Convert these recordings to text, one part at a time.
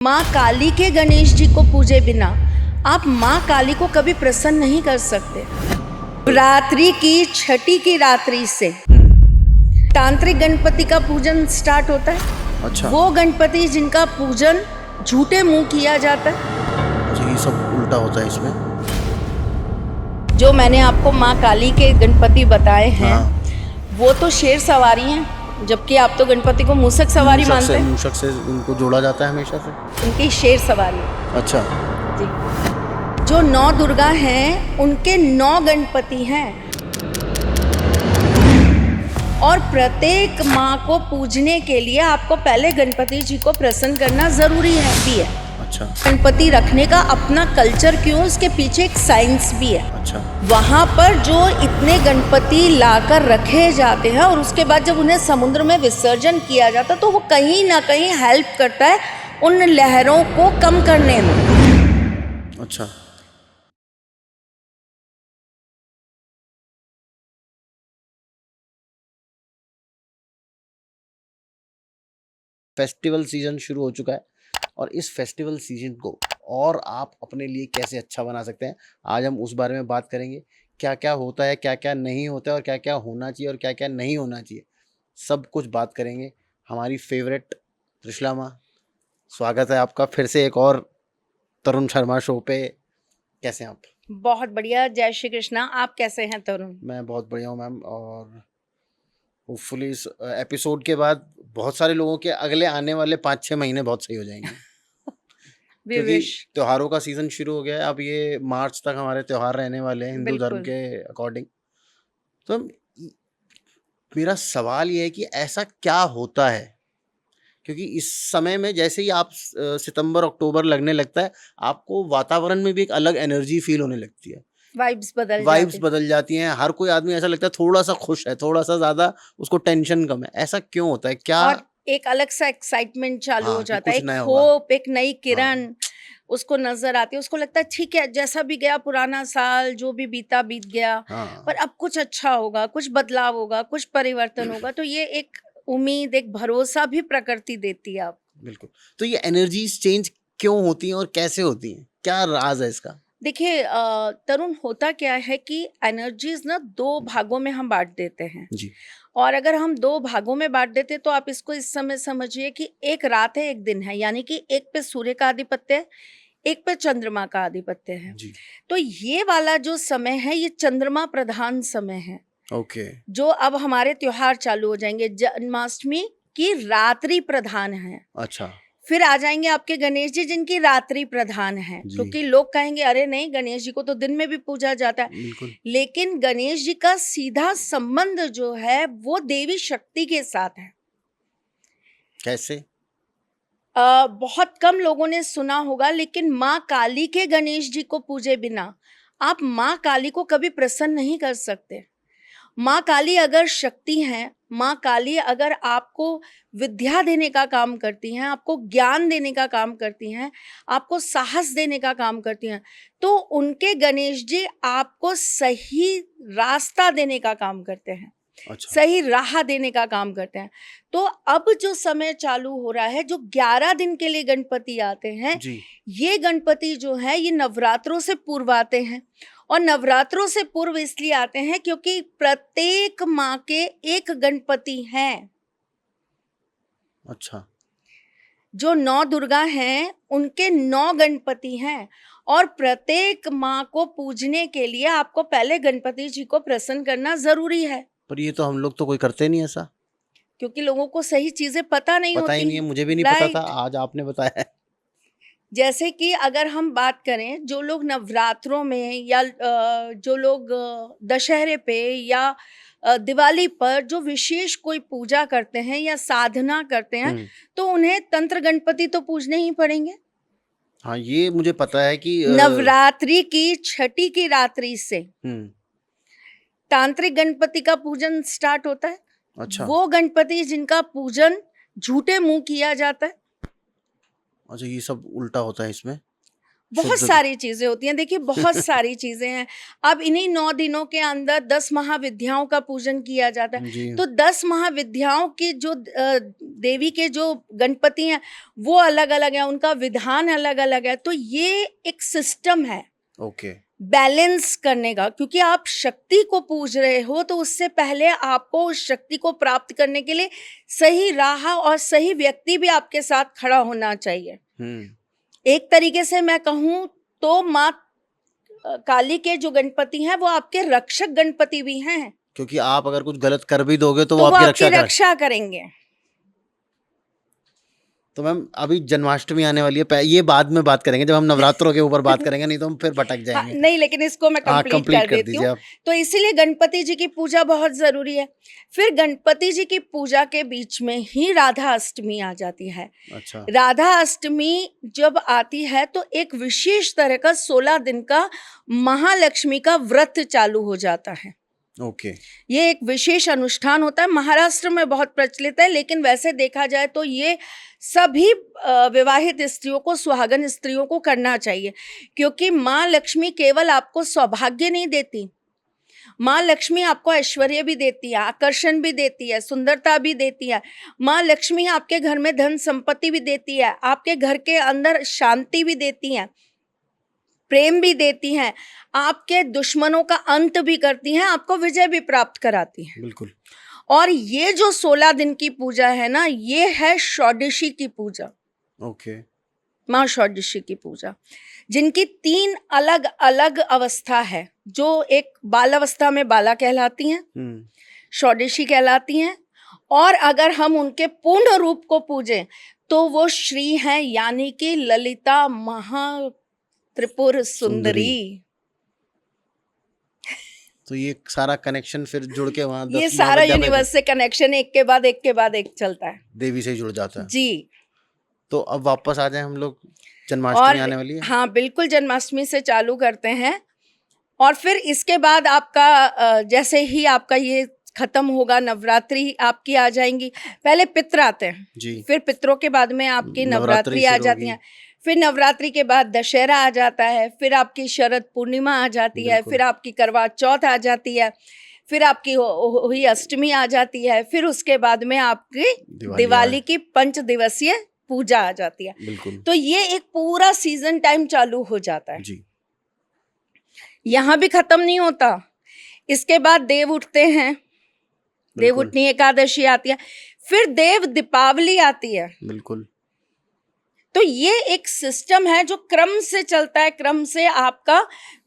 माँ काली के गणेश जी को पूजे बिना आप माँ काली को कभी प्रसन्न नहीं कर सकते। रात्रि की छठी की रात्रि से तांत्रिक गणपति का पूजन स्टार्ट होता है। अच्छा। वो गणपति जिनका पूजन झूठे मुंह किया जाता है। अच्छा, ये सब उल्टा होता है इसमें। जो मैंने आपको माँ काली के गणपति बताए हैं, हाँ। वो तो शेर सवारी हैं, जबकि आप तो गणपति को मूसक सवारी मानते हैं। मूषक से इनको जोड़ा जाता है हमेशा से। उनकी शेर सवारी। अच्छा जी। जो 9 दुर्गा हैं उनके 9 गणपति हैं और प्रत्येक माँ को पूजने के लिए आपको पहले गणपति जी को प्रसन्न करना जरूरी है भी है। अच्छा। गणपति रखने का अपना कल्चर क्यों, उसके पीछे एक साइंस भी है। अच्छा। वहाँ पर जो इतने गणपति लाकर रखे जाते हैं और उसके बाद जब उन्हें समुद्र में विसर्जन किया जाता है तो वो कहीं ना कहीं हेल्प करता है उन लहरों को कम करने में। अच्छा। फेस्टिवल सीजन शुरू हो चुका है और इस फेस्टिवल सीजन को और आप अपने लिए कैसे अच्छा बना सकते हैं, आज हम उस बारे में बात करेंगे। क्या क्या होता है, क्या क्या नहीं होता है और क्या क्या होना चाहिए और क्या क्या नहीं होना चाहिए, सब कुछ बात करेंगे। हमारी फेवरेट त्रिशला माँ, स्वागत है आपका फिर से एक और तरुण शर्मा शो पे। कैसे हैं आप? बहुत बढ़िया, जय श्री कृष्णा। आप कैसे हैं तरुण? मैं बहुत बढ़िया हूँ मैम, और होपफुली इस एपिसोड के बाद बहुत सारे लोगों के अगले आने वाले 5-6 महीने बहुत सही हो जाएंगे। क्योंकि त्योहारों का सीजन शुरू हो गया है। अब ये मार्च तक हमारे त्योहार रहने वाले हैं हिंदू धर्म के अकॉर्डिंग। तो मेरा सवाल ये है कि ऐसा क्या होता है, क्योंकि इस समय में जैसे ही आप सितंबर अक्टूबर लगने लगता है, आपको वातावरण में भी एक अलग एनर्जी फील होने लगती है। वाइब्स बदल जाती हैं। हर कोई आदमी ऐसा लगता है थोड़ा सा खुश है, थोड़ा सा ज्यादा उसको टेंशन कम है। ऐसा क्यों होता है? क्या और एक अलग सा एक्साइटमेंट चालू हो जाता है, कुछ एक नया होगा। होप, एक नई किरण हाँ। उसको नजर आती है। उसको लगता है ठीक है, जैसा भी गया पुराना साल, जो भी बीता बीत गया, हाँ। पर अब कुछ अच्छा होगा, कुछ बदलाव होगा, कुछ परिवर्तन होगा। तो ये एक उम्मीद, एक भरोसा भी प्रकृति देती है आपको। बिल्कुल। तो ये एनर्जीज चेंज क्यों होती हैं और कैसे होती हैं? क्या राज है इसका? देखिए तरुण, होता क्या है कि एनर्जीज ना 2 भागों में हम बांट देते हैं। जी। और अगर हम 2 भागों में बांट देते तो आप इसको इस समय समझिए कि एक रात है, एक दिन है, यानी कि एक पे सूर्य का आधिपत्य है, एक पे चंद्रमा का आधिपत्य है। जी। तो ये वाला जो समय है ये चंद्रमा प्रधान समय है। ओके। जो अब हमारे त्योहार चालू हो जाएंगे, जन्माष्टमी की रात्रि प्रधान है। अच्छा। फिर आ जाएंगे आपके गणेश जी जिनकी रात्रि प्रधान है, जी। क्योंकि लोग कहेंगे अरे नहीं, गणेश जी को तो दिन में भी पूजा जाता है। बिल्कुल। लेकिन गणेश जी का सीधा संबंध जो है वो देवी शक्ति के साथ है। कैसे? बहुत कम लोगों ने सुना होगा, लेकिन माँ काली के गणेश जी को पूजे बिना आप माँ काली को कभी प्रसन्न नहीं कर सकते। माँ काली अगर शक्ति हैं, माँ काली अगर आपको विद्या देने का काम करती हैं, आपको ज्ञान देने का काम करती हैं, आपको साहस देने का काम करती हैं, तो उनके गणेश जी आपको सही रास्ता देने का काम करते हैं। अच्छा। सही राह देने का काम करते हैं। तो अब जो समय चालू हो रहा है, जो 11 दिन के लिए गणपति आते हैं, जी। ये गणपति जो है ये नवरात्रों से पूर्व आते हैं। और नवरात्रों से पूर्व इसलिए आते हैं क्योंकि प्रत्येक माँ के एक गणपति हैं। अच्छा। जो 9 दुर्गा हैं उनके 9 गणपति हैं और प्रत्येक माँ को पूजने के लिए आपको पहले गणपति जी को प्रसन्न करना जरूरी है। पर ये तो हम लोग तो कोई करते नहीं ऐसा। क्योंकि लोगों को सही चीजें पता नहीं पता ही होती नहीं है, हैं। मुझे भी नहीं पता था, राइट। आज आपने बताया है। जैसे कि अगर हम बात करें, जो लोग नवरात्रों में या जो लोग दशहरे पे या दिवाली पर जो विशेष कोई पूजा करते हैं या साधना करते हैं, तो उन्हें तंत्र गणपति तो पूजने ही पड़ेंगे। हाँ, ये मुझे पता है कि नवरात्रि की छठी की रात्रि से हम्म। तांत्रिक गणपति का पूजन स्टार्ट होता है। अच्छा। वो गणपति जिनका पूजन झूठे मुंह किया जाता है। अच्छा, ये सब उल्टा होता है इसमें। बहुत शुद्ध सारी चीजें होती हैं। देखिए बहुत सारी चीजें हैं। अब इन्हीं 9 दिनों के अंदर 10 महाविद्याओं का पूजन किया जाता है। जी। तो 10 महाविद्याओं की जो देवी के जो गणपति हैं वो अलग अलग हैं, उनका विधान अलग अलग है। तो ये एक सिस्टम है ओके। बैलेंस करने का, क्योंकि आप शक्ति को पूज रहे हो तो उससे पहले आपको उस शक्ति को प्राप्त करने के लिए सही राह और सही व्यक्ति भी आपके साथ खड़ा होना चाहिए। एक तरीके से मैं कहूँ तो माँ काली के जो गणपति हैं वो आपके रक्षक गणपति भी हैं, क्योंकि आप अगर कुछ गलत कर भी दोगे तो तो वो वो आपकी आपकी रक्षा रक्षा करेंगे। तो मैम अभी जन्माष्टमी आने वाली है, ये बाद में बात करेंगे जब हम नवरात्रों के ऊपर बात करेंगे, नहीं तो हम फिर भटक हाँ, जाएंगे। नहीं लेकिन इसको मैं हाँ, कंप्लीट कंप्लीट कर कर देती दीजिए हूँ। आप। तो इसीलिए गणपति जी की पूजा बहुत जरूरी है। फिर गणपति जी की पूजा के बीच में ही राधा अष्टमी आ जाती है। अच्छा। राधा अष्टमी जब आती है तो एक विशेष तरह का 16 दिन का महालक्ष्मी का व्रत चालू हो जाता है। ओके। ये एक विशेष अनुष्ठान होता है, महाराष्ट्र में बहुत प्रचलित है, लेकिन वैसे देखा जाए तो ये सभी विवाहित स्त्रियों को, सुहागन स्त्रियों को करना चाहिए, क्योंकि माँ लक्ष्मी केवल आपको सौभाग्य नहीं देती, माँ लक्ष्मी आपको ऐश्वर्य भी देती है, आकर्षण भी देती है, सुंदरता भी देती है। माँ लक्ष्मी आपके घर में धन संपत्ति भी देती है, आपके घर के अंदर शांति भी देती है, प्रेम भी देती हैं, आपके दुश्मनों का अंत भी करती हैं, आपको विजय भी प्राप्त कराती हैं। बिल्कुल। और ये जो 16 दिन की पूजा है ना, ये है षोडशी की पूजा। ओके। माँ षोडशी की पूजा, जिनकी 3 अलग अलग अवस्था है। जो एक बाल अवस्था में बाला कहलाती हैं, षोडशी कहलाती हैं, और अगर हम उनके पूर्ण रूप को पूजें तो वो श्री हैं, यानी कि ललिता महा त्रिपुर सुंदरी। तो ये सारा कनेक्शन फिर जुड़ के वहाँ ये सारा यूनिवर्स से कनेक्शन एक के बाद एक के बाद एक चलता है, देवी से जुड़ जाता है जी। तो अब वापस आ जाए हम लोग, जन्माष्टमी आने वाली है। हाँ बिल्कुल, जन्माष्टमी से चालू करते हैं। और फिर इसके बाद आपका जैसे ही आपका ये खत्म होगा, नवरात्रि आपकी आ जाएंगी। पहले पितृ आते हैं जी। फिर पितरों के बाद में आपकी नवरात्रि आ शुरू जाती होगी। है। फिर नवरात्रि के बाद दशहरा आ जाता है, फिर आपकी शरद पूर्णिमा आ जाती है, बिल्कुल। फिर आपकी करवा चौथ आ जाती है, फिर आपकी हुई अष्टमी आ जाती है, फिर उसके बाद में आपकी दिवाली की 5 दिवसीय पूजा आ जाती है। बिल्कुल। तो ये एक पूरा सीजन टाइम चालू हो जाता है जी। यहाँ भी खत्म नहीं होता। इसके बाद देव उठते हैं, देव बिल्कुल। उठनी एकादशी आती है, फिर देव दीपावली आती है। बिल्कुल। तो ये एक सिस्टम है जो क्रम से चलता है, क्रम से आपका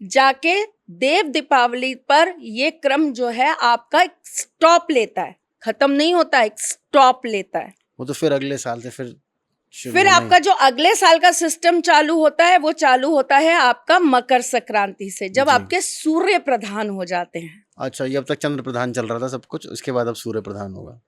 जाके देव दीपावली पर ये क्रम जो है आपका एक स्टॉप लेता है, खत्म नहीं होता, एक स्टॉप लेता है। वो तो फिर अगले साल से फिर आपका जो अगले साल का सिस्टम चालू होता है वो चालू होता है आपका मकर संक्रांति से, जब आपके सूर्य प्रधान हो जाते हैं। अच्छा, ये अब तक चंद्र प्रधान चल रहा था सब कुछ, उसके बाद अब सूर्य प्रधान होगा।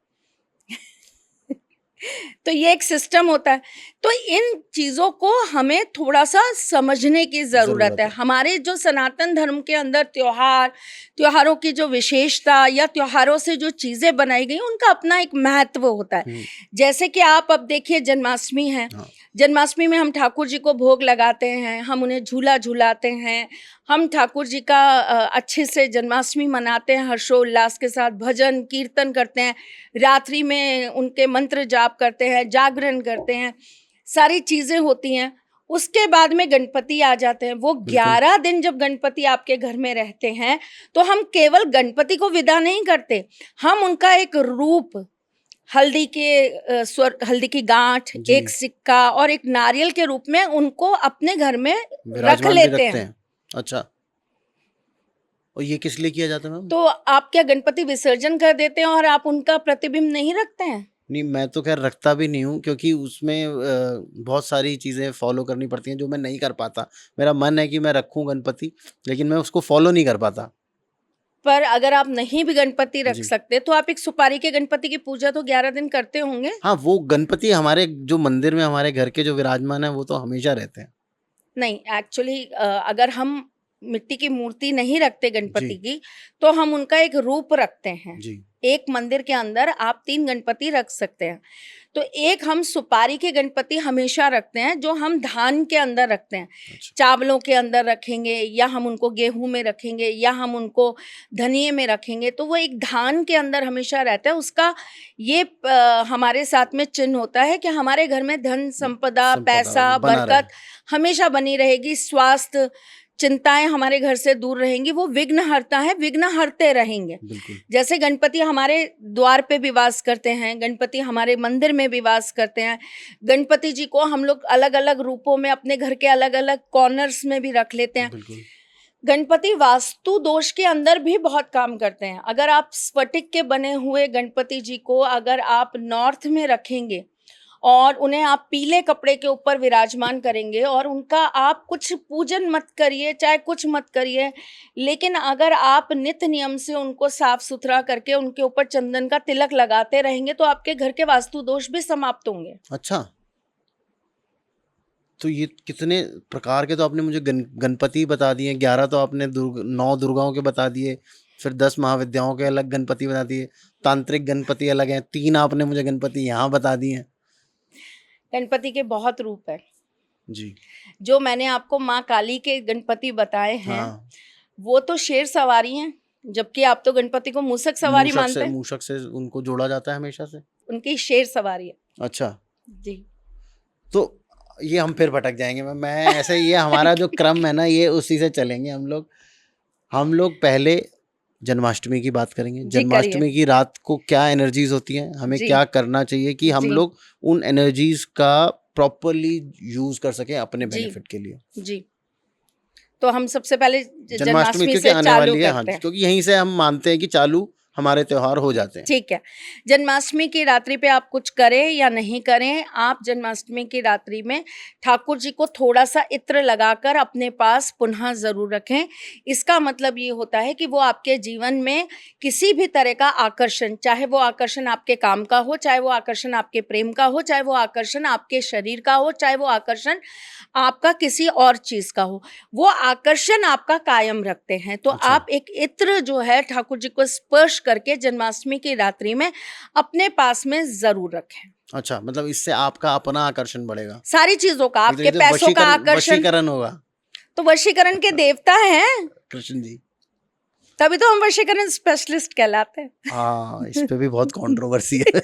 तो ये एक सिस्टम होता है। तो इन चीजों को हमें थोड़ा सा समझने की जरूरत है। हमारे जो सनातन धर्म के अंदर त्योहारों की जो विशेषता या त्योहारों से जो चीजें बनाई गई उनका अपना एक महत्व होता है। जैसे कि आप अब देखिए जन्माष्टमी है, जन्माष्टमी में हम ठाकुर जी को भोग लगाते हैं, हम उन्हें झूला झूलाते हैं, हम ठाकुर जी का अच्छे से जन्माष्टमी मनाते हैं, हर्षोल्लास के साथ भजन कीर्तन करते हैं, रात्रि में उनके मंत्र जाप करते हैं, जागरण करते हैं, सारी चीज़ें होती हैं। उसके बाद में गणपति आ जाते हैं। वो 11 दिन जब गणपति आपके घर में रहते हैं तो हम केवल गणपति को विदा नहीं करते, हम उनका एक रूप, हल्दी की गांठ, एक सिक्का और एक नारियल के रूप में उनको अपने घर में रख लेते हैं। अच्छा, और ये किस लिए किया जाता है मैम? तो आप क्या गणपति विसर्जन कर देते हैं और आप उनका प्रतिबिंब नहीं रखते हैं? नहीं, मैं तो खैर रखता भी नहीं हूँ, क्योंकि उसमें बहुत सारी चीज़ें फॉलो करनी पड़ती हैं जो मैं नहीं कर पाता। मेरा मन है कि मैं रखूँ गणपति, लेकिन मैं उसको फॉलो नहीं कर पाता। पर अगर आप नहीं भी गणपति रख सकते तो आप एक सुपारी के गणपति की पूजा तो 11 दिन करते होंगे। हाँ, वो गणपति हमारे जो मंदिर में हमारे घर के जो विराजमान है वो तो हमेशा रहते हैं। नहीं, एक्चुअली अगर हम मिट्टी की मूर्ति नहीं रखते गणपति जी। की, तो हम उनका एक रूप रखते हैं। जी। एक मंदिर के अंदर आप 3 गणपति रख सकते हैं। तो एक हम सुपारी के गणपति हमेशा रखते हैं, जो हम धान के अंदर रखते हैं। अच्छा। चावलों के अंदर रखेंगे, या हम उनको गेहूं में रखेंगे, या हम उनको धनिये में रखेंगे, तो वो एक धान के अंदर हमेशा रहता है। उसका ये हमारे साथ में चिन्ह होता है कि हमारे घर में धन संपदा, पैसा, बना रहे। बरकत हमेशा बनी रहेगी, स्वास्थ्य, चिंताएं हमारे घर से दूर रहेंगी। वो विघ्न हरता है, विघ्न हरते रहेंगे। बिल्कुल। जैसे गणपति हमारे द्वार पे भी वास करते हैं, गणपति हमारे मंदिर में भी वास करते हैं। गणपति जी को हम लोग अलग अलग रूपों में अपने घर के अलग अलग कॉर्नर्स में भी रख लेते हैं। बिल्कुल। गणपति वास्तु दोष के अंदर भी बहुत काम करते हैं। अगर आप स्फटिक के बने हुए गणपति जी को अगर आप नॉर्थ में रखेंगे और उन्हें आप पीले कपड़े के ऊपर विराजमान करेंगे और उनका आप कुछ पूजन मत करिए, चाहे कुछ मत करिए, लेकिन अगर आप नित्य नियम से उनको साफ सुथरा करके उनके ऊपर चंदन का तिलक लगाते रहेंगे, तो आपके घर के वास्तु दोष भी समाप्त होंगे। अच्छा, तो ये कितने प्रकार के तो आपने मुझे गणपति बता दिए। 11 तो आपने 9 दुर्गाओं के बता दिए, फिर 10 महाविद्याओं के अलग गणपति बता दिए, तांत्रिक गणपति अलग हैं, 3 आपने मुझे गणपति यहाँ बता दिए। गणपति के बहुत रूप है जी। जो मैंने आपको माँ काली के गणपति बताए हैं। हाँ। वो तो शेर सवारी हैं, जबकि आप तो गणपति को मूसक सवारी मानते हैं। मूषक से उनको जोड़ा जाता है हमेशा से। उनकी शेर सवारी है। अच्छा जी। तो ये हम फिर भटक जाएंगे। मैं ऐसे, ये हमारा जो क्रम है ना, ये उसी से चलेंगे हम लोग पहले जन्माष्टमी की बात करेंगे। जन्माष्टमी की रात को क्या एनर्जीज होती हैं, हमें क्या करना चाहिए कि हम लोग उन एनर्जीज का प्रॉपरली यूज कर सकें अपने बेनिफिट के लिए। जी। तो हम सबसे पहले जन्माष्टमी क्योंकि आने वाली है, हाँ, क्योंकि यहीं से हम मानते हैं कि चालू हमारे त्योहार हो जाते हैं। ठीक है। जन्माष्टमी की रात्रि पे आप कुछ करें या नहीं करें, आप जन्माष्टमी की रात्रि में ठाकुर जी को थोड़ा सा इत्र लगाकर अपने पास पुनः जरूर रखें। इसका मतलब ये होता है कि वो आपके जीवन में किसी भी तरह का आकर्षण, चाहे वो आकर्षण आपके काम का हो, चाहे वो आकर्षण आपके प्रेम का हो, चाहे वो आकर्षण आपके शरीर का हो, चाहे वो आकर्षण आपका किसी और चीज का हो, वो आकर्षण आपका कायम रखते हैं। तो अच्छा। आप एक इत्र जो है ठाकुर जी को स्पर्श करके जन्माष्टमी की रात्रि में अपने पास में जरूर रखें। अच्छा, मतलब इससे आपका अपना आकर्षण बढ़ेगा, सारी चीजों का, आपके पैसों का आकर्षण, वशीकरण होगा। तो वशीकरण के देवता हैं कृष्ण जी, तभी तो हम वशीकरण स्पेशलिस्ट कहलाते हैं। हाँ, इस पे भी बहुत कंट्रोवर्सी है।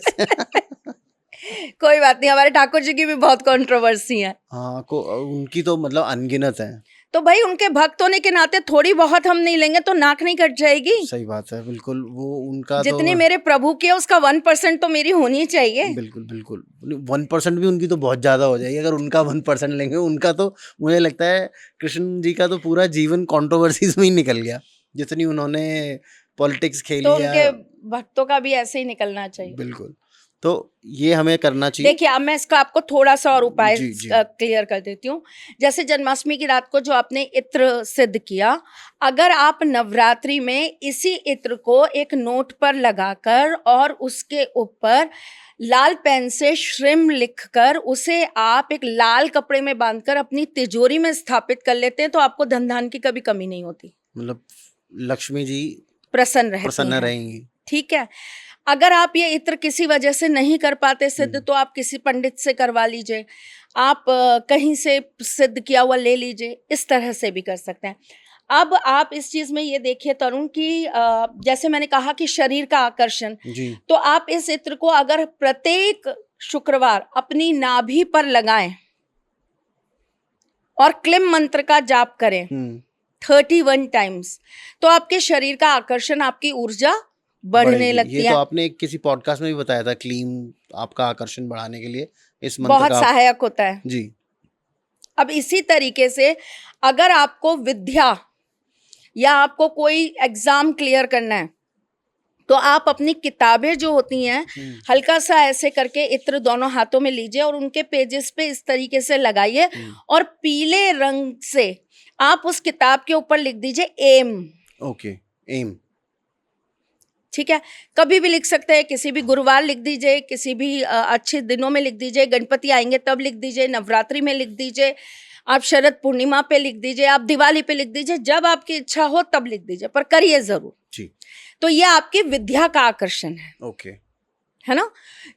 कोई बात नहीं, हमारे ठाकुर जी की भी बहुत कंट्रोवर्सी है। हाँ, उनकी तो मतलब अनगिनत है। तो भाई उनके भक्त होने के नाते थोड़ी बहुत हम नहीं लेंगे तो नाक नहीं कट जाएगी। सही बात है, बिल्कुल। वो उनका जितनी तो मेरे प्रभु की है उसका 1% तो मेरी होनी चाहिए। बिल्कुल बिल्कुल। 1% भी उनकी तो बहुत ज्यादा हो जाएगी। अगर उनका 1% लेंगे, उनका तो मुझे लगता है कृष्ण जी का तो पूरा जीवन कंट्रोवर्सीज में ही निकल गया, जितनी उन्होंने पॉलिटिक्स खेली तो है। उनके भक्तों का भी ऐसे ही निकलना चाहिए। बिल्कुल, तो ये हमें करना चाहिए। देखिए, अब मैं इसका आपको थोड़ा सा और उपाय जी, जी। क्लियर कर देती हूँ। जैसे जन्माष्टमी की रात को जो आपने इत्र सिद्ध किया, अगर आप नवरात्रि में इसी इत्र को एक नोट पर लगाकर और उसके ऊपर लाल पेन से श्रीम लिखकर उसे आप एक लाल कपड़े में बांधकर अपनी तिजोरी में स्थापित कर लेते हैं, तो आपको धन धान की कभी कमी नहीं होती। मतलब लक्ष्मी जी प्रसन्न रहेंगी। ठीक है। अगर आप ये इत्र किसी वजह से नहीं कर पाते सिद्ध, तो आप किसी पंडित से करवा लीजिए, आप कहीं से सिद्ध किया हुआ ले लीजिए, इस तरह से भी कर सकते हैं। अब आप इस चीज में ये देखिए तरुण कि जैसे मैंने कहा कि शरीर का आकर्षण, तो आप इस इत्र को अगर प्रत्येक शुक्रवार अपनी नाभि पर लगाएं और क्लिम मंत्र का जाप करें 31 टाइम्स, तो आपके शरीर का आकर्षण, आपकी ऊर्जा बढ़ने लगती है। ये तो आपने किसी पॉडकास्ट में भी बताया था, क्लीम आपका आकर्षण बढ़ाने के लिए इस मंत्र बहुत का सहायक होता है जी। अब इसी तरीके से अगर आपको विद्या या आपको कोई एग्जाम क्लियर करना है, तो आप अपनी किताबें जो होती हैं हल्का सा ऐसे करके इत्र दोनों हाथों में लीजिए और उनके पेजेस पे इस तरीके से लगाइए और पीले रंग से आप उस किताब के ऊपर लिख दीजिए एम। ओके, एम, ठीक है। कभी भी लिख सकते हैं, किसी भी गुरुवार लिख दीजिए, किसी भी अच्छे दिनों में लिख दीजिए, गणपति आएंगे तब लिख दीजिए, नवरात्रि में लिख दीजिए, आप शरद पूर्णिमा पे लिख दीजिए, आप दिवाली पे लिख दीजिए, जब आपकी इच्छा हो तब लिख दीजिए, पर करिए जरूर जी। तो ये आपकी विद्या का आकर्षण ओके। है ना।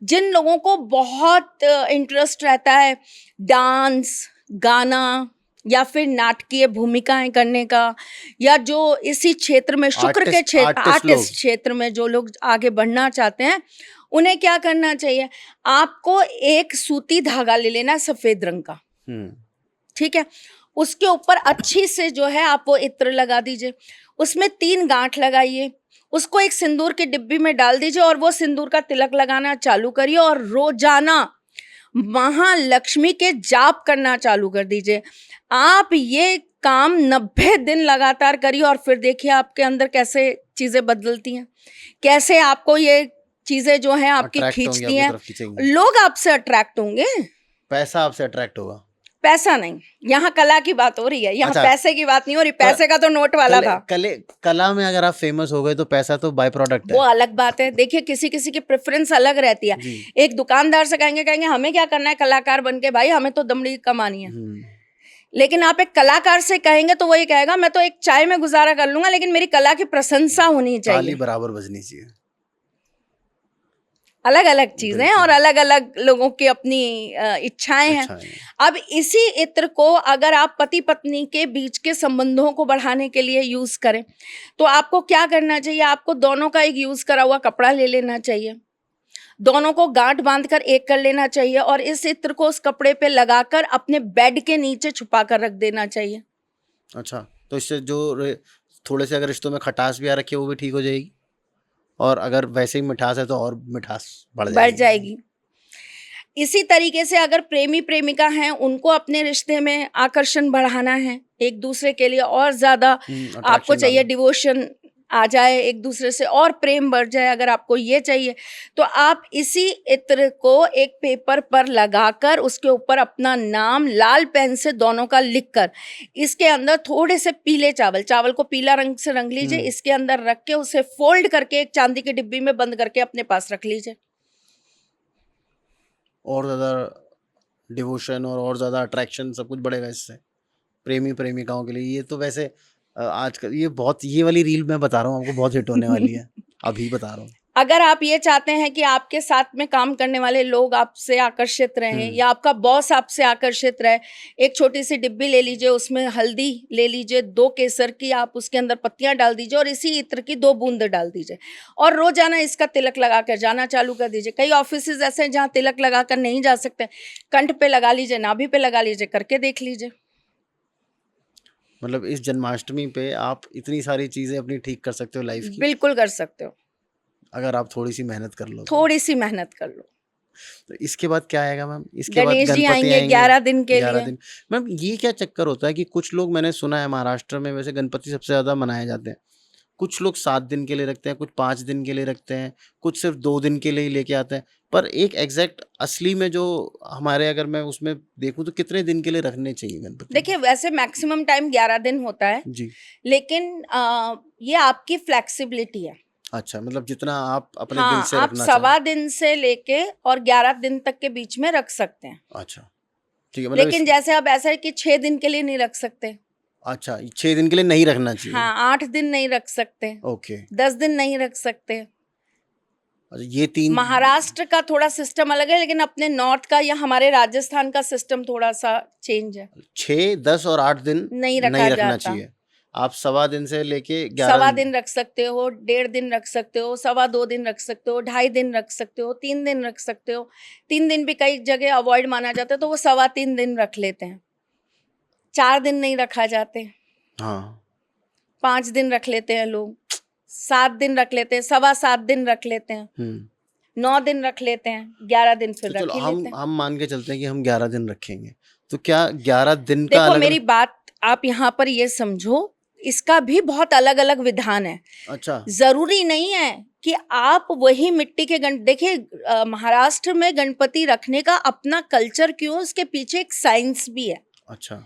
जिन लोगों को बहुत इंटरेस्ट रहता है डांस, गाना या फिर नाटकीय भूमिकाएं करने का, या जो इसी क्षेत्र में शुक्र के क्षेत्र आर्टिस्ट क्षेत्र में जो लोग आगे बढ़ना चाहते हैं, उन्हें क्या करना चाहिए, आपको एक सूती धागा ले लेना सफेद रंग का, ठीक है, उसके ऊपर अच्छी से जो है आप वो इत्र लगा दीजिए, उसमें 3 गांठ लगाइए, उसको एक सिंदूर की डिब्बी में डाल दीजिए और वो सिंदूर का तिलक लगाना चालू करिए और रोजाना महालक्ष्मी के जाप करना चालू कर दीजिए। आप ये काम 90 दिन लगातार करिए और फिर देखिए आपके अंदर कैसे चीजें बदलती हैं, कैसे आपको ये चीजें जो हैं आपकी खींचती हैं, लोग आपसे अट्रैक्ट होंगे, पैसा आपसे अट्रैक्ट होगा। पैसा नहीं, यहाँ कला की बात हो रही है, यहाँ पैसे की बात नहीं हो रही, पैसे का तो नोट वाला था। कला में अगर आप फेमस हो गए तो पैसा तो बाय प्रोडक्ट है, वो अलग बात है। देखिए किसी किसी की प्रेफरेंस अलग रहती है। एक दुकानदार से कहेंगे हमें क्या करना है कलाकार बन के, भाई हमें तो दमड़ी कमानी है। लेकिन आप एक कलाकार से कहेंगे तो वो ये कहेगा मैं तो एक चाय में गुजारा कर लूंगा, लेकिन मेरी कला की प्रशंसा होनी चाहिए, ताली बराबर बजनी चाहिए। अलग अलग चीजें और अलग अलग लोगों की अपनी इच्छाएं हैं। अब इसी इत्र को अगर आप पति पत्नी के बीच के संबंधों को बढ़ाने के लिए यूज करें तो आपको क्या करना चाहिए, आपको दोनों का एक यूज करा हुआ कपड़ा ले लेना चाहिए, दोनों को गांठ बांधकर एक कर लेना चाहिए और इस इत्र को उस कपड़े पे लगाकर अपने बेड के नीचे छुपा कर रख देना चाहिए। अच्छा, तो इससे जो थोड़े से अगर रिश्तों में खटास भी आ रखी है वो भी ठीक हो जाएगी, और अगर वैसे ही मिठास है तो और मिठास बढ़ जाएगी। इसी तरीके से अगर प्रेमी प्रेमिका हैं, उनको अपने रिश्ते में आकर्षण बढ़ाना है, एक दूसरे के लिए और ज्यादा आपको चाहिए डिवोशन आ जाए, एक दूसरे से और प्रेम बढ़ जाए, अगर आपको ये चाहिए तो आप इसी इत्र को एक पेपर पर लगाकर उसके ऊपर अपना नाम लाल पेन से दोनों का लिखकर इसके अंदर थोड़े से पीले चावल को पीला रंग से रंग लीजिए, इसके अंदर रख के उसे फोल्ड करके एक चांदी की डिब्बी में बंद करके अपने पास रख लीजिए। और ज्यादा डिवोशन और ज्यादा अट्रैक्शन सब कुछ बढ़ेगा इससे प्रेमी प्रेमिकाओं के लिए। ये तो वैसे आजकल ये वाली रील मैं बता रहा हूँ आपको बहुत हिट होने वाली है, अभी बता रहा हूँ। अगर आप ये चाहते हैं कि आपके साथ में काम करने वाले लोग आपसे आकर्षित रहें या आपका बॉस आपसे आकर्षित रहे, एक छोटी सी डिब्बी ले लीजिए, उसमें हल्दी ले लीजिए, 2 केसर की, आप उसके अंदर पत्तियां डाल दीजिए और इसी इत्र की 2 बूंद डाल दीजिए और रोजाना इसका तिलक लगा कर जाना चालू कर दीजिए। कई ऑफिसेज ऐसे हैं जहाँ तिलक लगा कर नहीं जा सकते, कंठ पे लगा लीजिए, नाभि पे लगा लीजिए, करके देख लीजिए। मतलब इस जन्माष्टमी पे आप इतनी सारी चीजें अपनी ठीक कर सकते हो लाइफ की। बिल्कुल कर सकते हो, अगर आप थोड़ी सी मेहनत कर लो, थोड़ी सी मेहनत कर लो। तो इसके बाद क्या आएगा मैम? इसके बाद गणेश जी गणपति आएंगे 11 दिन के 11 लिए। दिन। मैम ये क्या चक्कर होता है कि कुछ लोग, मैंने सुना है महाराष्ट्र में वैसे गणपति सबसे ज्यादा मनाए जाते हैं, कुछ लोग 7 दिन के लिए रखते हैं, कुछ 5 दिन के लिए रखते हैं, कुछ सिर्फ 2 दिन के लिए ही लेके आते हैं, पर एक एग्जैक्ट असली में जो हमारे, अगर मैं उसमें देखूं तो कितने दिन के लिए रखने चाहिए गणपति? देखिए वैसे मैक्सिमम टाइम 11 दिन होता है जी, लेकिन ये आपकी फ्लेक्सिबिलिटी है। अच्छा, मतलब जितना आप अपने दिल से आप रखना 1.25 दिन से लेके और 11 दिन तक के बीच में रख सकते हैं। अच्छा ठीक है, मतलब लेकिन जैसे अब ऐसा है कि 6 दिन के लिए नहीं रख सकते। अच्छा, 6 दिन के लिए नहीं रखना चाहिए। हाँ, 8 दिन नहीं रख सकते, ओके, 10 दिन नहीं रख सकते। अच्छा, ये 3 महाराष्ट्र का थोड़ा सिस्टम अलग है, लेकिन अपने नॉर्थ का या हमारे राजस्थान का सिस्टम थोड़ा सा चेंज है। 6, 10 और 8 दिन नहीं रखना जाता। चाहिए। आप 1.25 दिन से लेके 1.25 दिन रख सकते हो, 1.5 दिन रख सकते हो, 2.25 दिन रख सकते हो, 2.5 दिन रख सकते हो, 3 दिन रख सकते हो। 3 दिन भी कई जगह अवॉइड माना जाता है तो वो 3.25 दिन रख लेते हैं। 4 दिन नहीं रखा जाते, हाँ, 5 दिन रख लेते हैं लोग, 7 दिन रख लेते हैं, 7.25 दिन रख लेते हैं, 9 दिन रख लेते हैं, 11 दिन फिर तो रख चलो ही लेते हैं। हम मान के चलते हैं कि हम 11 दिन रखेंगे, तो क्या 11 दिन का देखो अलग मेरी बात आप यहाँ पर ये समझो, इसका भी बहुत अलग अलग विधान है। अच्छा, जरूरी नहीं है कि आप वही मिट्टी के देखिए महाराष्ट्र में गणपति रखने का अपना कल्चर क्यों, उसके पीछे एक साइंस भी है। अच्छा,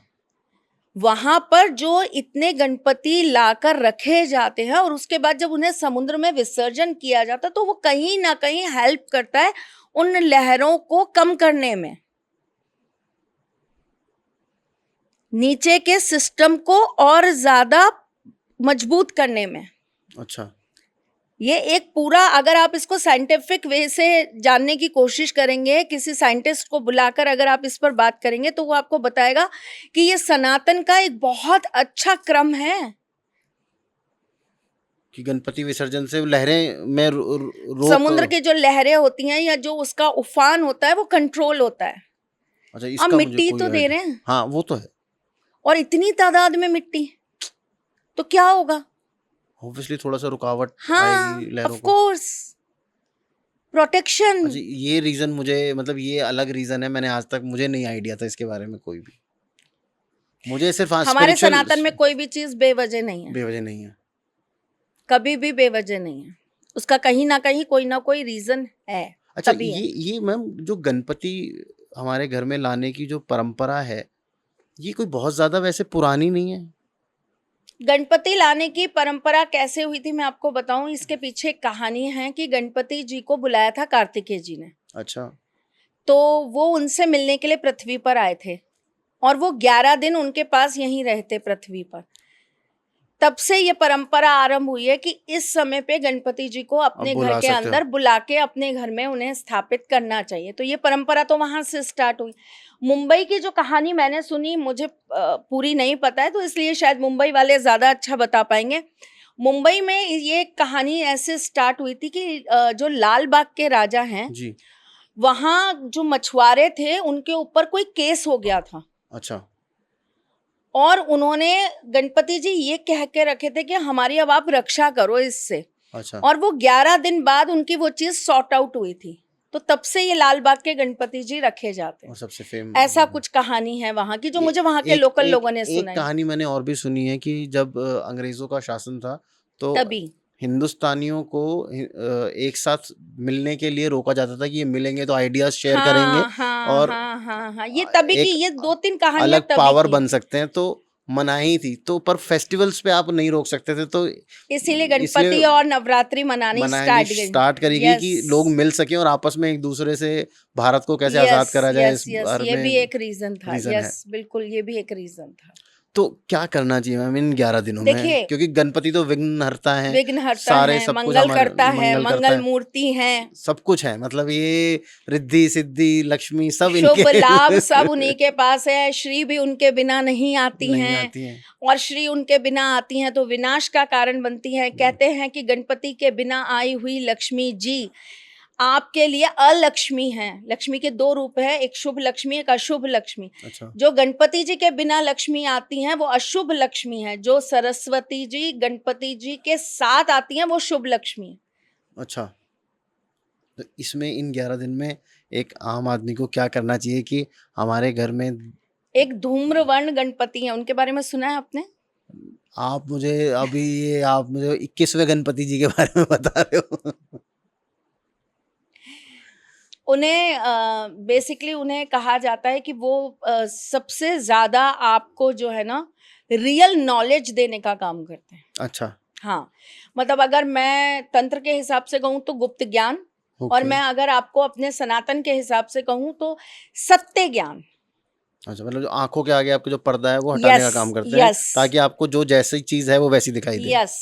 वहां पर जो इतने गणपति लाकर रखे जाते हैं और उसके बाद जब उन्हें समुद्र में विसर्जन किया जाता है तो वो कहीं ना कहीं हेल्प करता है उन लहरों को कम करने में। नीचे के सिस्टम को और ज्यादा मजबूत करने में। अच्छा। ये एक पूरा, अगर आप इसको साइंटिफिक वे से जानने की कोशिश करेंगे, किसी साइंटिस्ट को बुलाकर अगर आप इस पर बात करेंगे, तो वो आपको बताएगा कि ये सनातन का एक बहुत अच्छा क्रम है कि गणपति विसर्जन से लहरें में रोक। समुद्र की जो लहरें होती हैं या जो उसका उफान होता है वो कंट्रोल होता है। अच्छा, हम इसका मुझे मिट्टी कोई तो दे रहे हैं, हाँ वो तो है। और इतनी तादाद में मिट्टी, तो क्या होगा? ऑब्वियसली थोड़ा सा रुकावट हाँ, आएगी लहरों ऑफ को। Course, protection. अच्छा, ये रीजन मुझे, मतलब ये अलग रीजन है, मैंने आज तक मुझे नहीं आइडिया था इसके बारे में कोई भी। मुझे सिर्फ हमारे स्पिरिचुअल सनातन में कोई भी चीज बेवजह नहीं है, बेवजह नहीं है। कभी भी बेवजह नहीं है, उसका कहीं ना कहीं कोई ना कोई रीजन है। अच्छा, तभी है। ये मैम जो गणपति हमारे घर में लाने की जो परंपरा है, ये कोई बहुत ज्यादा वैसे पुरानी नहीं है। गणपति लाने की परंपरा कैसे हुई थी मैं आपको बताऊं, इसके पीछे एक कहानी है कि गणपति जी को बुलाया था कार्तिकेय जी ने। अच्छा। तो वो उनसे मिलने के लिए पृथ्वी पर आए थे, और वो 11 दिन उनके पास यहीं रहते पृथ्वी पर। तब से ये परंपरा आरंभ हुई है कि इस समय पे गणपति जी को अपने घर बुला के सकते हो। अंदर बुला के अपने घर में उन्हें स्थापित करना चाहिए। तो ये परंपरा तो वहां से स्टार्ट हुई। मुंबई की जो कहानी मैंने सुनी, मुझे पूरी नहीं पता है, तो इसलिए शायद मुंबई वाले ज्यादा अच्छा बता पाएंगे। मुंबई में ये कहानी ऐसे स्टार्ट हुई थी कि जो लाल बाग के राजा हैं, जी। वहां जो मछुआरे थे उनके ऊपर कोई केस हो गया था, अच्छा। और उन्होंने गणपति जी ये कह के रखे थे कि हमारी अब आप रक्षा करो इससे। अच्छा। और वो 11 दिन बाद उनकी वो चीज सॉर्ट आउट हुई थी। तो तब से ये लाल बाग के गणपति जी रखे जाते हैं। और सबसे फेम ऐसा कुछ कहानी है वहां की, जो मुझे वहां के लोकल लोगों ने एक सुनाई। कहानी मैंने और भी सुनी है कि जब अंग्रेजों का शासन था, तो तभी हिंदुस्तानियों को एक साथ मिलने के लिए रोका जाता था कि ये मिलेंगे तो आइडियाज शेयर हाँ करेंगे हाँ और हाँ हाँ हाँ, ये तभी की, एक ये 2-3 कहानियां अलग तभी पावर की। बन सकते हैं, तो मनाही थी। तो पर फेस्टिवल्स पे आप नहीं रोक सकते थे, तो इसीलिए इसलिए गणपति और नवरात्रि मनानी मनानी स्टार्ट गई। स्टार्ट करी गई कि लोग यस मिल सके और आपस में एक दूसरे से भारत को कैसे यस आजाद करा जाए, यस इस यस, बारे ये भी में एक रीजन था। रीजन है। यस बिल्कुल, ये भी एक रीजन था। तो क्या करना चाहिए मैम इन 11 दिनों में, देखिए, क्योंकि गणपति तो विघ्न हरता है, विघ्नहर्ता सारे है, सब कुछ मंगल हमारे करता है, मंगल करता मंगल है, मूर्ति है, सब कुछ है, मतलब ये रिद्धि सिद्धि लक्ष्मी सब शुभ इनके लाभ सब उन्हीं के पास है। श्री भी उनके बिना नहीं आती नहीं हैं, आती हैं। और श्री उनके बिना आती हैं तो विनाश का कारण बनती हैं। कहते हैं कि गणपति के बिना आई हुई लक्ष्मी जी आपके लिए अलक्ष्मी हैं। लक्ष्मी के 2 रूप है, एक शुभ लक्ष्मी, एक अशुभ लक्ष्मी। अच्छा। जो गणपति जी के बिना लक्ष्मी आती हैं वो अशुभ लक्ष्मी है, जो सरस्वती जी गणपति जी के साथ आती हैं वो शुभ लक्ष्मी है। अच्छा, तो इसमें इन 11 दिन में एक आम आदमी को क्या करना चाहिए कि हमारे घर में। एक धूम्रवर्ण गणपति है, उनके बारे में सुना है आपने? आप मुझे अभी ये आप मुझे 21वें गणपति जी के बारे में बता रहे हो। उन्हें बेसिकली उन्हें कहा जाता है कि वो सबसे ज्यादा आपको जो है ना रियल नॉलेज देने का काम करते हैं। अच्छा। हाँ, मतलब अगर मैं तंत्र के हिसाब से कहूँ तो गुप्त ज्ञान, और ओके। मैं अगर आपको अपने सनातन के हिसाब से कहूँ तो सत्य ज्ञान। अच्छा, मतलब जो आंखों के आगे आपका जो पर्दा है वो हटाने का यस काम करते हैं, यस ताकि आपको जो जैसी चीज है वो वैसी दिखाई दे, यस।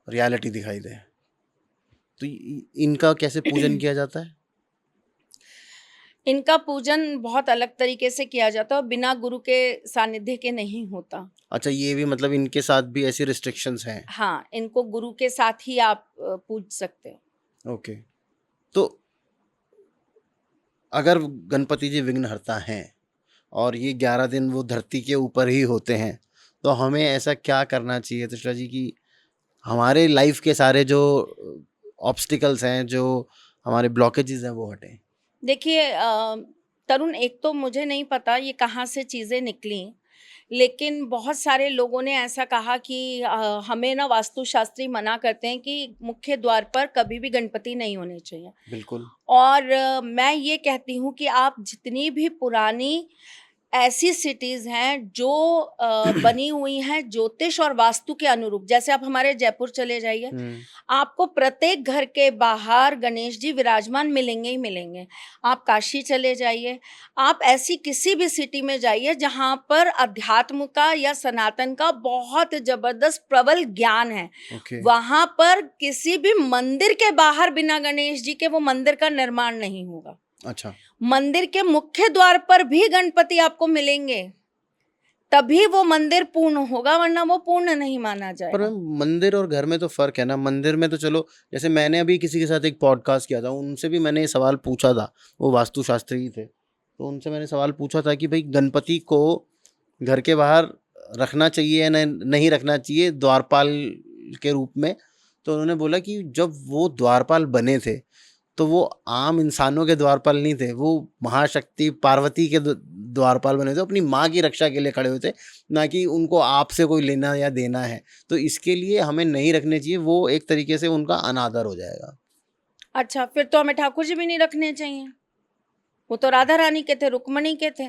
रियलिटी दिखाई दे। तो इनका कैसे पूजन किया जाता है? इनका पूजन बहुत अलग तरीके से किया जाता है और बिना गुरु के सानिध्य के नहीं होता। अच्छा, ये भी मतलब इनके साथ भी ऐसी रिस्ट्रिक्शंस हैं? हाँ, इनको गुरु के साथ ही आप पूज सकते हो। ओके। तो अगर गणपति जी विघ्नहर्ता हैं और ये 11 दिन वो धरती के ऊपर ही होते हैं, तो हमें ऐसा क्या करना चाहिए त्रिशा जी कि हमारे लाइफ के सारे जो ऑब्स्टिकल्स हैं, जो हमारे ब्लॉकेजेस हैं, वो हटें? देखिए तरुण, एक तो मुझे नहीं पता ये कहाँ से चीज़ें निकली, लेकिन बहुत सारे लोगों ने ऐसा कहा कि हमें ना वास्तुशास्त्री मना करते हैं कि मुख्य द्वार पर कभी भी गणपति नहीं होने चाहिए। बिल्कुल। और मैं ये कहती हूँ कि आप जितनी भी पुरानी ऐसी सिटीज हैं जो बनी हुई हैं ज्योतिष और वास्तु के अनुरूप। जैसे आप हमारे जयपुर चले जाइए, आपको प्रत्येक घर के बाहर गणेश जी विराजमान मिलेंगे ही मिलेंगे। आप काशी चले जाइए, आप ऐसी किसी भी सिटी में जाइए जहां पर अध्यात्म का या सनातन का बहुत जबरदस्त प्रबल ज्ञान है, वहां पर किसी भी मंदिर के बाहर बिना गणेश जी के वो मंदिर का निर्माण नहीं होगा। अच्छा, मंदिर के मुख्य द्वार पर भी गणपति आपको मिलेंगे, तभी वो मंदिर पूर्ण होगा, वरना वो पूर्ण नहीं माना जाएगा। पर मंदिर और घर में तो फर्क है ना। मंदिर में तो चलो, जैसे मैंने अभी किसी के साथ एक पॉडकास्ट किया था, उनसे भी मैंने ये सवाल पूछा था, वो वास्तुशास्त्री ही थे, तो उनसे मैंने सवाल पूछा था कि भाई गणपति को घर के बाहर रखना चाहिए या नहीं रखना चाहिए द्वारपाल के रूप में। तो उन्होंने बोला कि जब वो द्वारपाल बने थे तो वो आम इंसानों के द्वारपाल नहीं थे, वो महाशक्ति पार्वती के द्वारपाल बने थे, अपनी माँ की रक्षा के लिए खड़े हुए थे, ना कि उनको आपसे कोई लेना या देना है। तो इसके लिए हमें नहीं रखने चाहिए, वो एक तरीके से उनका अनादर हो जाएगा। अच्छा, फिर तो हमें ठाकुर जी भी नहीं रखने चाहिए, वो तो राधा रानी के थे, रुक्मणी के थे।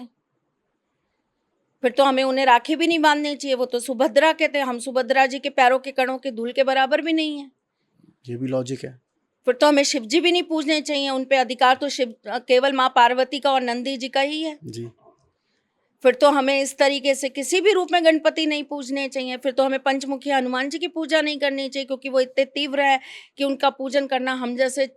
फिर तो हमें उन्हें राखी भी नहीं बांधनी चाहिए, वो तो सुभद्रा के थे, हम सुभद्रा जी के पैरों के कणों के धूल के बराबर भी नहीं है। ये भी लॉजिक है। फिर तो हमें शिव जी भी नहीं पूजने चाहिए, उन पे अधिकार तो शिव केवल माँ पार्वती का और नंदी जी का ही है जी। फिर तो हमें इस तरीके से किसी भी रूप में गणपति नहीं पूजने चाहिए। फिर तो हमें पंचमुखी हनुमान जी की पूजा नहीं करनी चाहिए, क्योंकि वो इतने तीव्र है कि उनका पूजन करना हम जैसे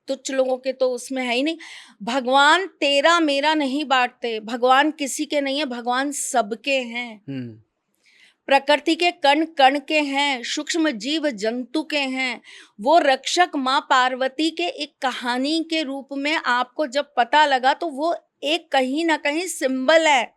तुच्छ लोगों के तो उसमें है ही नहीं। भगवान तेरा मेरा नहीं बांटते, भगवान किसी के नहीं है, भगवान सबके हैं। प्रकृति के कण कण के हैं, सूक्ष्म जीव जंतु के हैं। वो रक्षक माँ पार्वती के एक कहानी के रूप में आपको जब पता लगा, तो वो एक कहीं ना कहीं सिंबल है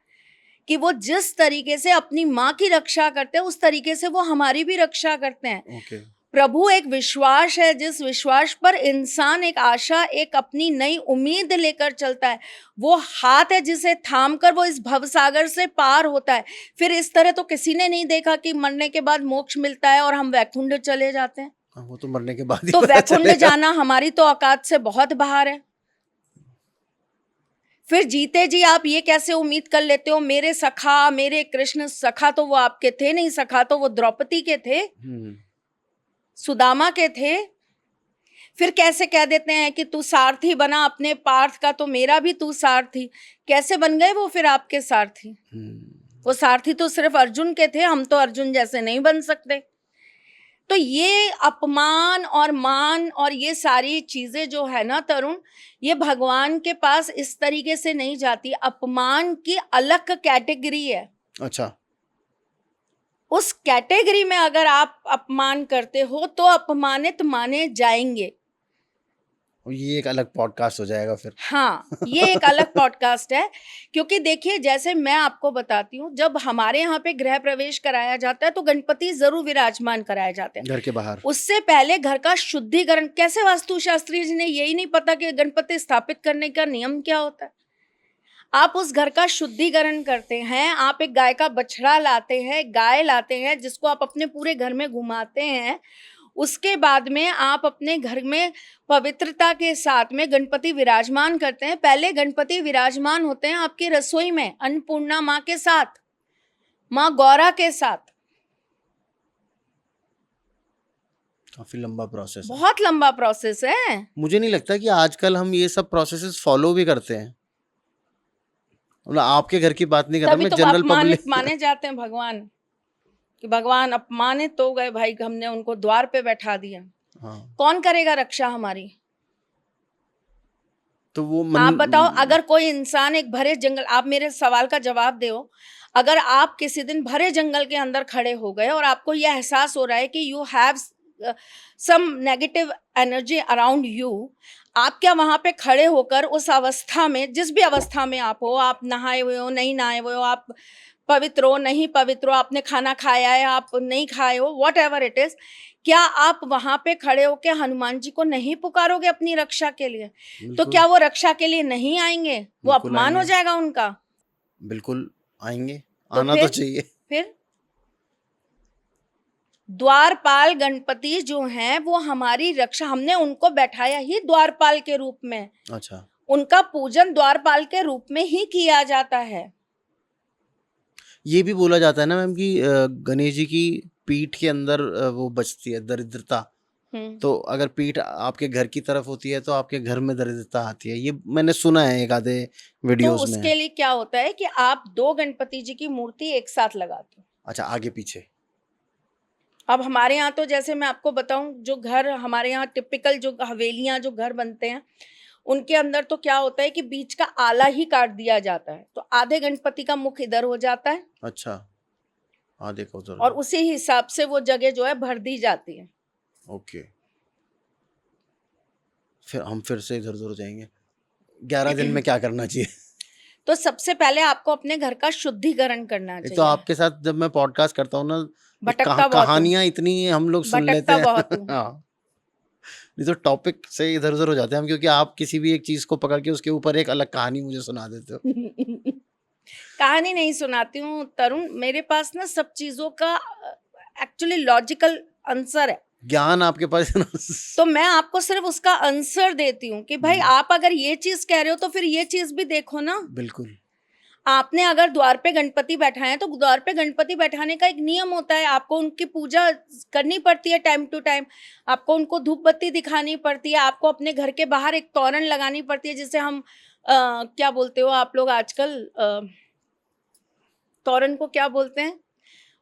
कि वो जिस तरीके से अपनी माँ की रक्षा करते हैं, उस तरीके से वो हमारी भी रक्षा करते हैं। प्रभु एक विश्वास है, जिस विश्वास पर इंसान एक आशा, एक अपनी नई उम्मीद लेकर चलता है। वो हाथ है जिसे थाम कर वो इस भवसागर से पार होता है। फिर इस तरह तो किसी ने नहीं देखा कि मरने के बाद मोक्ष मिलता है और हम वैकुंठ चले जाते हैं। वो तो मरने के बाद ही तो पता वैकुंठ चलेगा। जाना हमारी तो औकात से बहुत बाहर है। फिर जीते जी आप ये कैसे उम्मीद कर लेते हो मेरे सखा, मेरे कृष्ण? सखा तो वो आपके थे नहीं, सखा तो वो द्रौपदी के थे, सुदामा के थे। फिर कैसे कह देते हैं कि तू सारथी बना अपने पार्थ का, तो मेरा भी तू सारथी। कैसे बन गए वो फिर आपके सारथी? वो सारथी तो सिर्फ अर्जुन के थे, हम तो अर्जुन जैसे नहीं बन सकते। तो ये अपमान और मान और ये सारी चीजें जो है ना तरुण, ये भगवान के पास इस तरीके से नहीं जाती। अपमान की अलग कैटेगरी है। अच्छा, उस कैटेगरी में अगर आप अपमान करते हो तो अपमानित माने जाएंगे। ये एक अलग पॉडकास्ट हो जाएगा फिर। हाँ, ये एक अलग पॉडकास्ट है। क्योंकि देखिए, जैसे मैं आपको बताती हूँ, जब हमारे यहाँ पे गृह प्रवेश कराया जाता है तो गणपति जरूर विराजमान कराए जाते हैं घर के बाहर। उससे पहले घर का शुद्धिकरण। कैसे वास्तुशास्त्री जी ने यही नहीं पता कि गणपति स्थापित करने का नियम क्या होता है? आप उस घर का शुद्धिकरण करते हैं, आप एक गाय का बछड़ा लाते हैं, गाय लाते हैं, जिसको आप अपने पूरे घर में घुमाते हैं। उसके बाद में आप अपने घर में पवित्रता के साथ में गणपति विराजमान करते हैं। पहले गणपति विराजमान होते हैं आपकी रसोई में, अन्नपूर्णा माँ के साथ, माँ गौरा के साथ। काफी लंबा प्रोसेस है। बहुत लंबा प्रोसेस है। मुझे नहीं लगता कि आजकल हम ये सब प्रोसेसेस फॉलो भी करते हैं। मतलब आपके घर की बात नहीं कर रहा मैं, तभी तो जनरल अपमानित पब्लिक। माने जाते हैं भगवान, कि भगवान अपमानित हो गए भाई, हमने उनको द्वार पे बैठा दिया। कौन करेगा रक्षा हमारी? तो वो आप बताओ, अगर कोई इंसान एक भरे जंगल, आप मेरे सवाल का जवाब दो, अगर आप किसी दिन भरे जंगल के अंदर खड़े हो गए और आपको यह एहसास हो रहा है कि you have some negative energy around you, आप क्या वहां पे खड़े होकर उस अवस्था में, जिस भी अवस्था में आप हो, आप नहाए हुए हो नहीं नहाए हुए हो, आप पवित्र हो नहीं पवित्र हो, आपने खाना खाया है आप नहीं खाए हो, वॉट एवर इट इज, क्या आप वहां पे खड़े होकर हनुमान जी को नहीं पुकारोगे अपनी रक्षा के लिए? तो क्या वो रक्षा के लिए नहीं आएंगे? वो अपमान हो जाएगा उनका। बिल्कुल आएंगे, तो आना तो चाहिए। फिर द्वारपाल गणपति जो हैं वो हमारी रक्षा, हमने उनको बैठाया ही द्वारपाल के रूप में। अच्छा, उनका पूजन द्वारपाल के रूप में ही किया जाता है। ये भी बोला जाता है ना मैम कि गणेश जी की पीठ के अंदर वो बचती है दरिद्रता। तो अगर पीठ आपके घर की तरफ होती है तो आपके घर में दरिद्रता आती है, ये मैंने सुना है एक आधे तो वीडियोस में। उसके लिए क्या होता है कि आप 2 गणपति जी की मूर्ति एक साथ लगाते हो। अच्छा, आगे पीछे। अब हमारे यहाँ तो जैसे मैं आपको बताऊँ, जो घर हमारे यहाँ टिपिकल जो हवेलियाँ जो घर बनते हैं, उनके अंदर तो क्या होता है कि बीच का आला ही काट दिया जाता है, तो आधे गणपति का मुख इधर हो जाता है अच्छा, आधे का उधर हो और जाए। उसी हिसाब से वो जगह जो है भर दी जाती है। ओके, फिर हम फिर से इधर उधर हो जाएंगे। 11 दिन में क्या करना चाहिए? तो सबसे पहले आपको अपने घर का शुद्धिकरण करना एक तो चाहिए। आपके साथ जब मैं पॉडकास्ट करता हूँ ना, भटकता बहुत हूँ, कहानियां इतनी हम लोग सुन लेते भटकता हैं। बहुत हूँ। हाँ, नहीं तो टॉपिक से इधर उधर हो जाते हैं हम, क्योंकि आप किसी भी एक चीज को पकड़ के उसके ऊपर एक अलग कहानी मुझे सुना देते हो। कहानी नहीं सुनाती हूँ तरुण, मेरे पास ना सब चीजों का एक्चुअली लॉजिकल आंसर है, ज्ञान आपके पास है ना। तो मैं आपको सिर्फ उसका आंसर देती हूँ कि भाई आप अगर ये चीज कह रहे हो तो फिर ये चीज भी देखो ना। बिल्कुल। आपने अगर द्वार पे गणपति बैठाए हैं तो द्वार पे गणपति बैठाने का एक नियम होता है, आपको उनकी पूजा करनी पड़ती है टाइम टू टाइम, आपको उनको धूप बत्ती दिखानी पड़ती है, आपको अपने घर के बाहर एक तोरण लगानी पड़ती है, जिसे हम क्या बोलते हो आप लोग आजकल, तोरण को क्या बोलते हैं,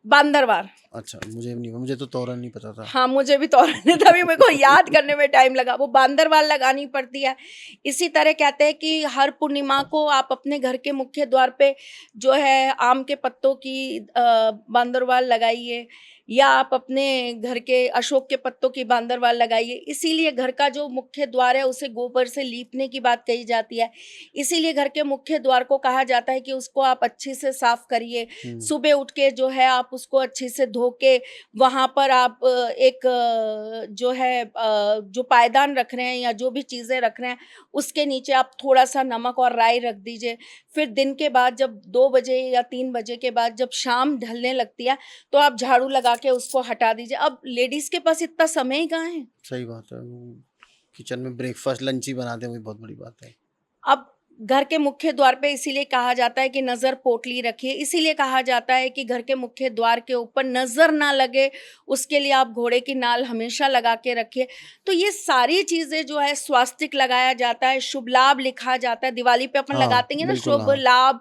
बांदरवार। अच्छा, मुझे तो तोरण नहीं पता था। हाँ, मुझे भी तोरण है, तभी मेरे को याद करने में टाइम लगा, वो बांदरवाल लगानी पड़ती है। इसी तरह कहते हैं कि हर पूर्णिमा को आप अपने घर के मुख्य द्वार पे जो है आम के पत्तों की बांदरवाल लगाइए, या आप अपने घर के अशोक के पत्तों की बांदरवाल लगाइए। इसीलिए घर का जो मुख्य द्वार है उसे गोबर से लीपने की बात कही जाती है। इसीलिए घर के मुख्य द्वार को कहा जाता है कि उसको आप अच्छे से साफ करिए। सुबह उठ के जो है आप उसको अच्छे से धो के वहाँ पर आप एक जो है जो पायदान रख रहे हैं या जो भी चीज़ें रख रहे हैं, उसके नीचे आप थोड़ा-सा नमक और राई रख दीजिए। फिर दिन के बाद जब 2 बजे या 3 बजे के बाद जब शाम ढलने लगती है, तो आप झाड़ू लगा के उसको हटा दीजिए। अब लेडीज़ के पास इतना समय ही कहाँ है? सही बात है। किचन में ब्रेकफास्ट लंच ही बनाते हैं, वही बहुत बड़ी बात है। अब घर के मुख्य द्वार पे इसीलिए कहा जाता है कि नज़र पोटली रखिए, इसीलिए कहा जाता है कि घर के मुख्य द्वार के ऊपर नज़र ना लगे, उसके लिए आप घोड़े की नाल हमेशा लगा के रखिए। तो ये सारी चीज़ें जो है, स्वास्तिक लगाया जाता है, शुभ लाभ लिखा जाता है, दिवाली पे अपन हाँ, लगाते हैं ना बिल्कुल शुभ हाँ। लाभ,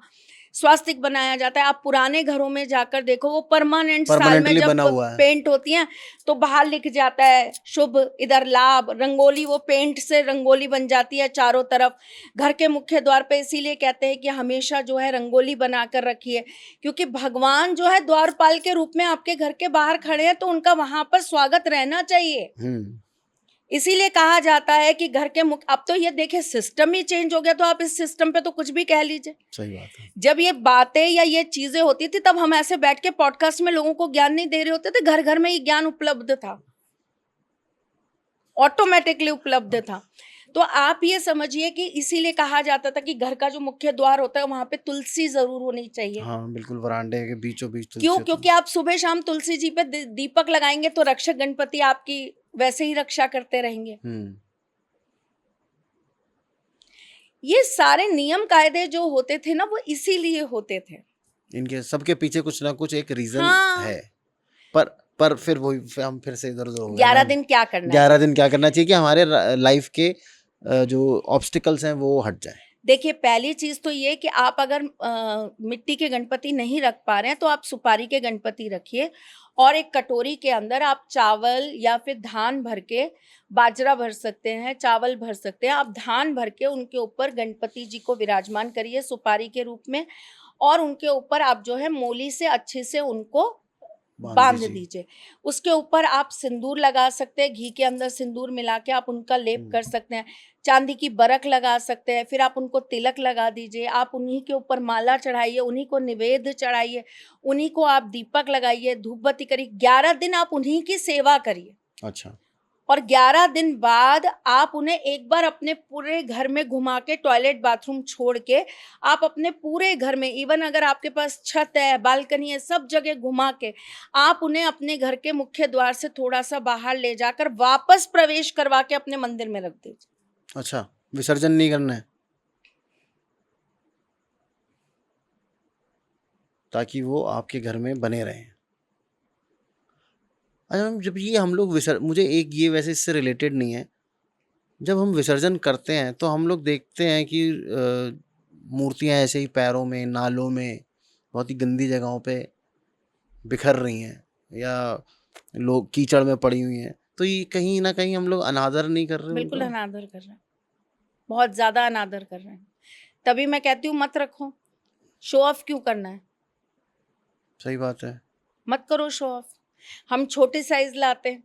स्वास्तिक बनाया जाता है। आप पुराने घरों में जाकर देखो, वो परमानेंट साल में परमानेंटली जब बना हुआ है। पेंट होती हैं तो बाहर लिख जाता है शुभ, इधर लाभ, रंगोली, वो पेंट से रंगोली बन जाती है चारों तरफ। घर के मुख्य द्वार पे इसीलिए कहते हैं कि हमेशा जो है रंगोली बनाकर रखिए, क्योंकि भगवान जो है द्वारपाल के रूप में आपके घर के बाहर खड़े हैं, तो उनका वहां पर स्वागत रहना चाहिए। इसीलिए कहा जाता है कि घर के अब तो ये देखिए सिस्टम ही चेंज हो गया, तो आप इस सिस्टम पे तो कुछ भी कह लीजिए। सही बात है। जब ये बातें या ये चीजें होती थी तब हम ऐसे बैठ के पॉडकास्ट में लोगों को ज्ञान नहीं दे रहे होते थे, घर घर में ये ज्ञान उपलब्ध था, ऑटोमेटिकली उपलब्ध था। तो आप ये समझिए कि इसीलिए कहा जाता था कि घर का जो मुख्य द्वार होता है वहां पे तुलसी जरूर होनी चाहिए। हाँ, बिल्कुल, वरांडे के बीचों बीच तुलसी क्यों? होती है। क्योंकि आप सुबह शाम तुलसी जी पे दीपक लगाएंगे तो रक्षक गणपति आपकी वैसे ही रक्षा करते रहेंगे। ये सारे नियम कायदे जो होते थे ना, वो इसीलिए होते थे। इनके सबके पीछे कुछ ना कुछ एक रीजन हाँ। है। पर फिर वही हम फिर से इधर उधर हो गए। 11 दिन क्या करना 11 दिन क्या करना चाहिए कि हमारे लाइफ के जो ऑब्स्टिकल्स हैं वो हट जाए। देखिए, पहली चीज तो ये कि आप अगर मिट्टी के गणपति नहीं रख पा रहे हैं तो आप सुपारी के गणपति रखिए, और एक कटोरी के अंदर आप चावल या फिर धान भर के, बाजरा भर सकते हैं, चावल भर सकते हैं, आप धान भर के उनके ऊपर गणपति जी को विराजमान करिए सुपारी के रूप में, और उनके ऊपर आप जो है मोली से अच्छे से उनको बांध दीजिए। उसके ऊपर आप सिंदूर लगा सकते हैं, घी के अंदर सिंदूर मिला के आप उनका लेप कर सकते हैं, चांदी की बरक लगा सकते हैं, फिर आप उनको तिलक लगा दीजिए, आप उन्हीं के ऊपर माला चढ़ाइए, उन्हीं को निवेद्य चढ़ाइए, उन्हीं को आप दीपक लगाइए, धूप बत्ती करिए, 11 दिन आप उन्हीं की सेवा करिए। अच्छा। और 11 दिन बाद आप उन्हें एक बार अपने पूरे घर में घुमा के, टॉयलेट बाथरूम छोड़ के, आप अपने पूरे घर में, इवन अगर आपके पास छत है, बालकनी है, सब जगह घुमा के आप उन्हें अपने घर के मुख्य द्वार से थोड़ा सा बाहर ले जाकर वापस प्रवेश करवा के अपने मंदिर में रख दीजिए। अच्छा, विसर्जन नहीं करना है? ताकि वो आपके घर में बने रहें। अच्छा मैम, जब ये हम लोग मुझे एक ये वैसे इससे रिलेटेड नहीं है, जब हम विसर्जन करते हैं तो हम लोग देखते हैं कि मूर्तियाँ ऐसे ही पैरों में, नालों में, बहुत ही गंदी जगहों पे बिखर रही हैं, या लोग कीचड़ में पड़ी हुई हैं, तो ये कहीं ना कहीं हम लोग अनादर नहीं कर रहे बिल्कुल उनका? अनादर कर रहे हैं, बहुत ज्यादा अनादर कर रहे हैं। तभी मैं कहती हूँ मत रखो, शो ऑफ क्यों करना है, सही बात है। मत करो शो ऑफ। हम छोटे साइज लाते हैं,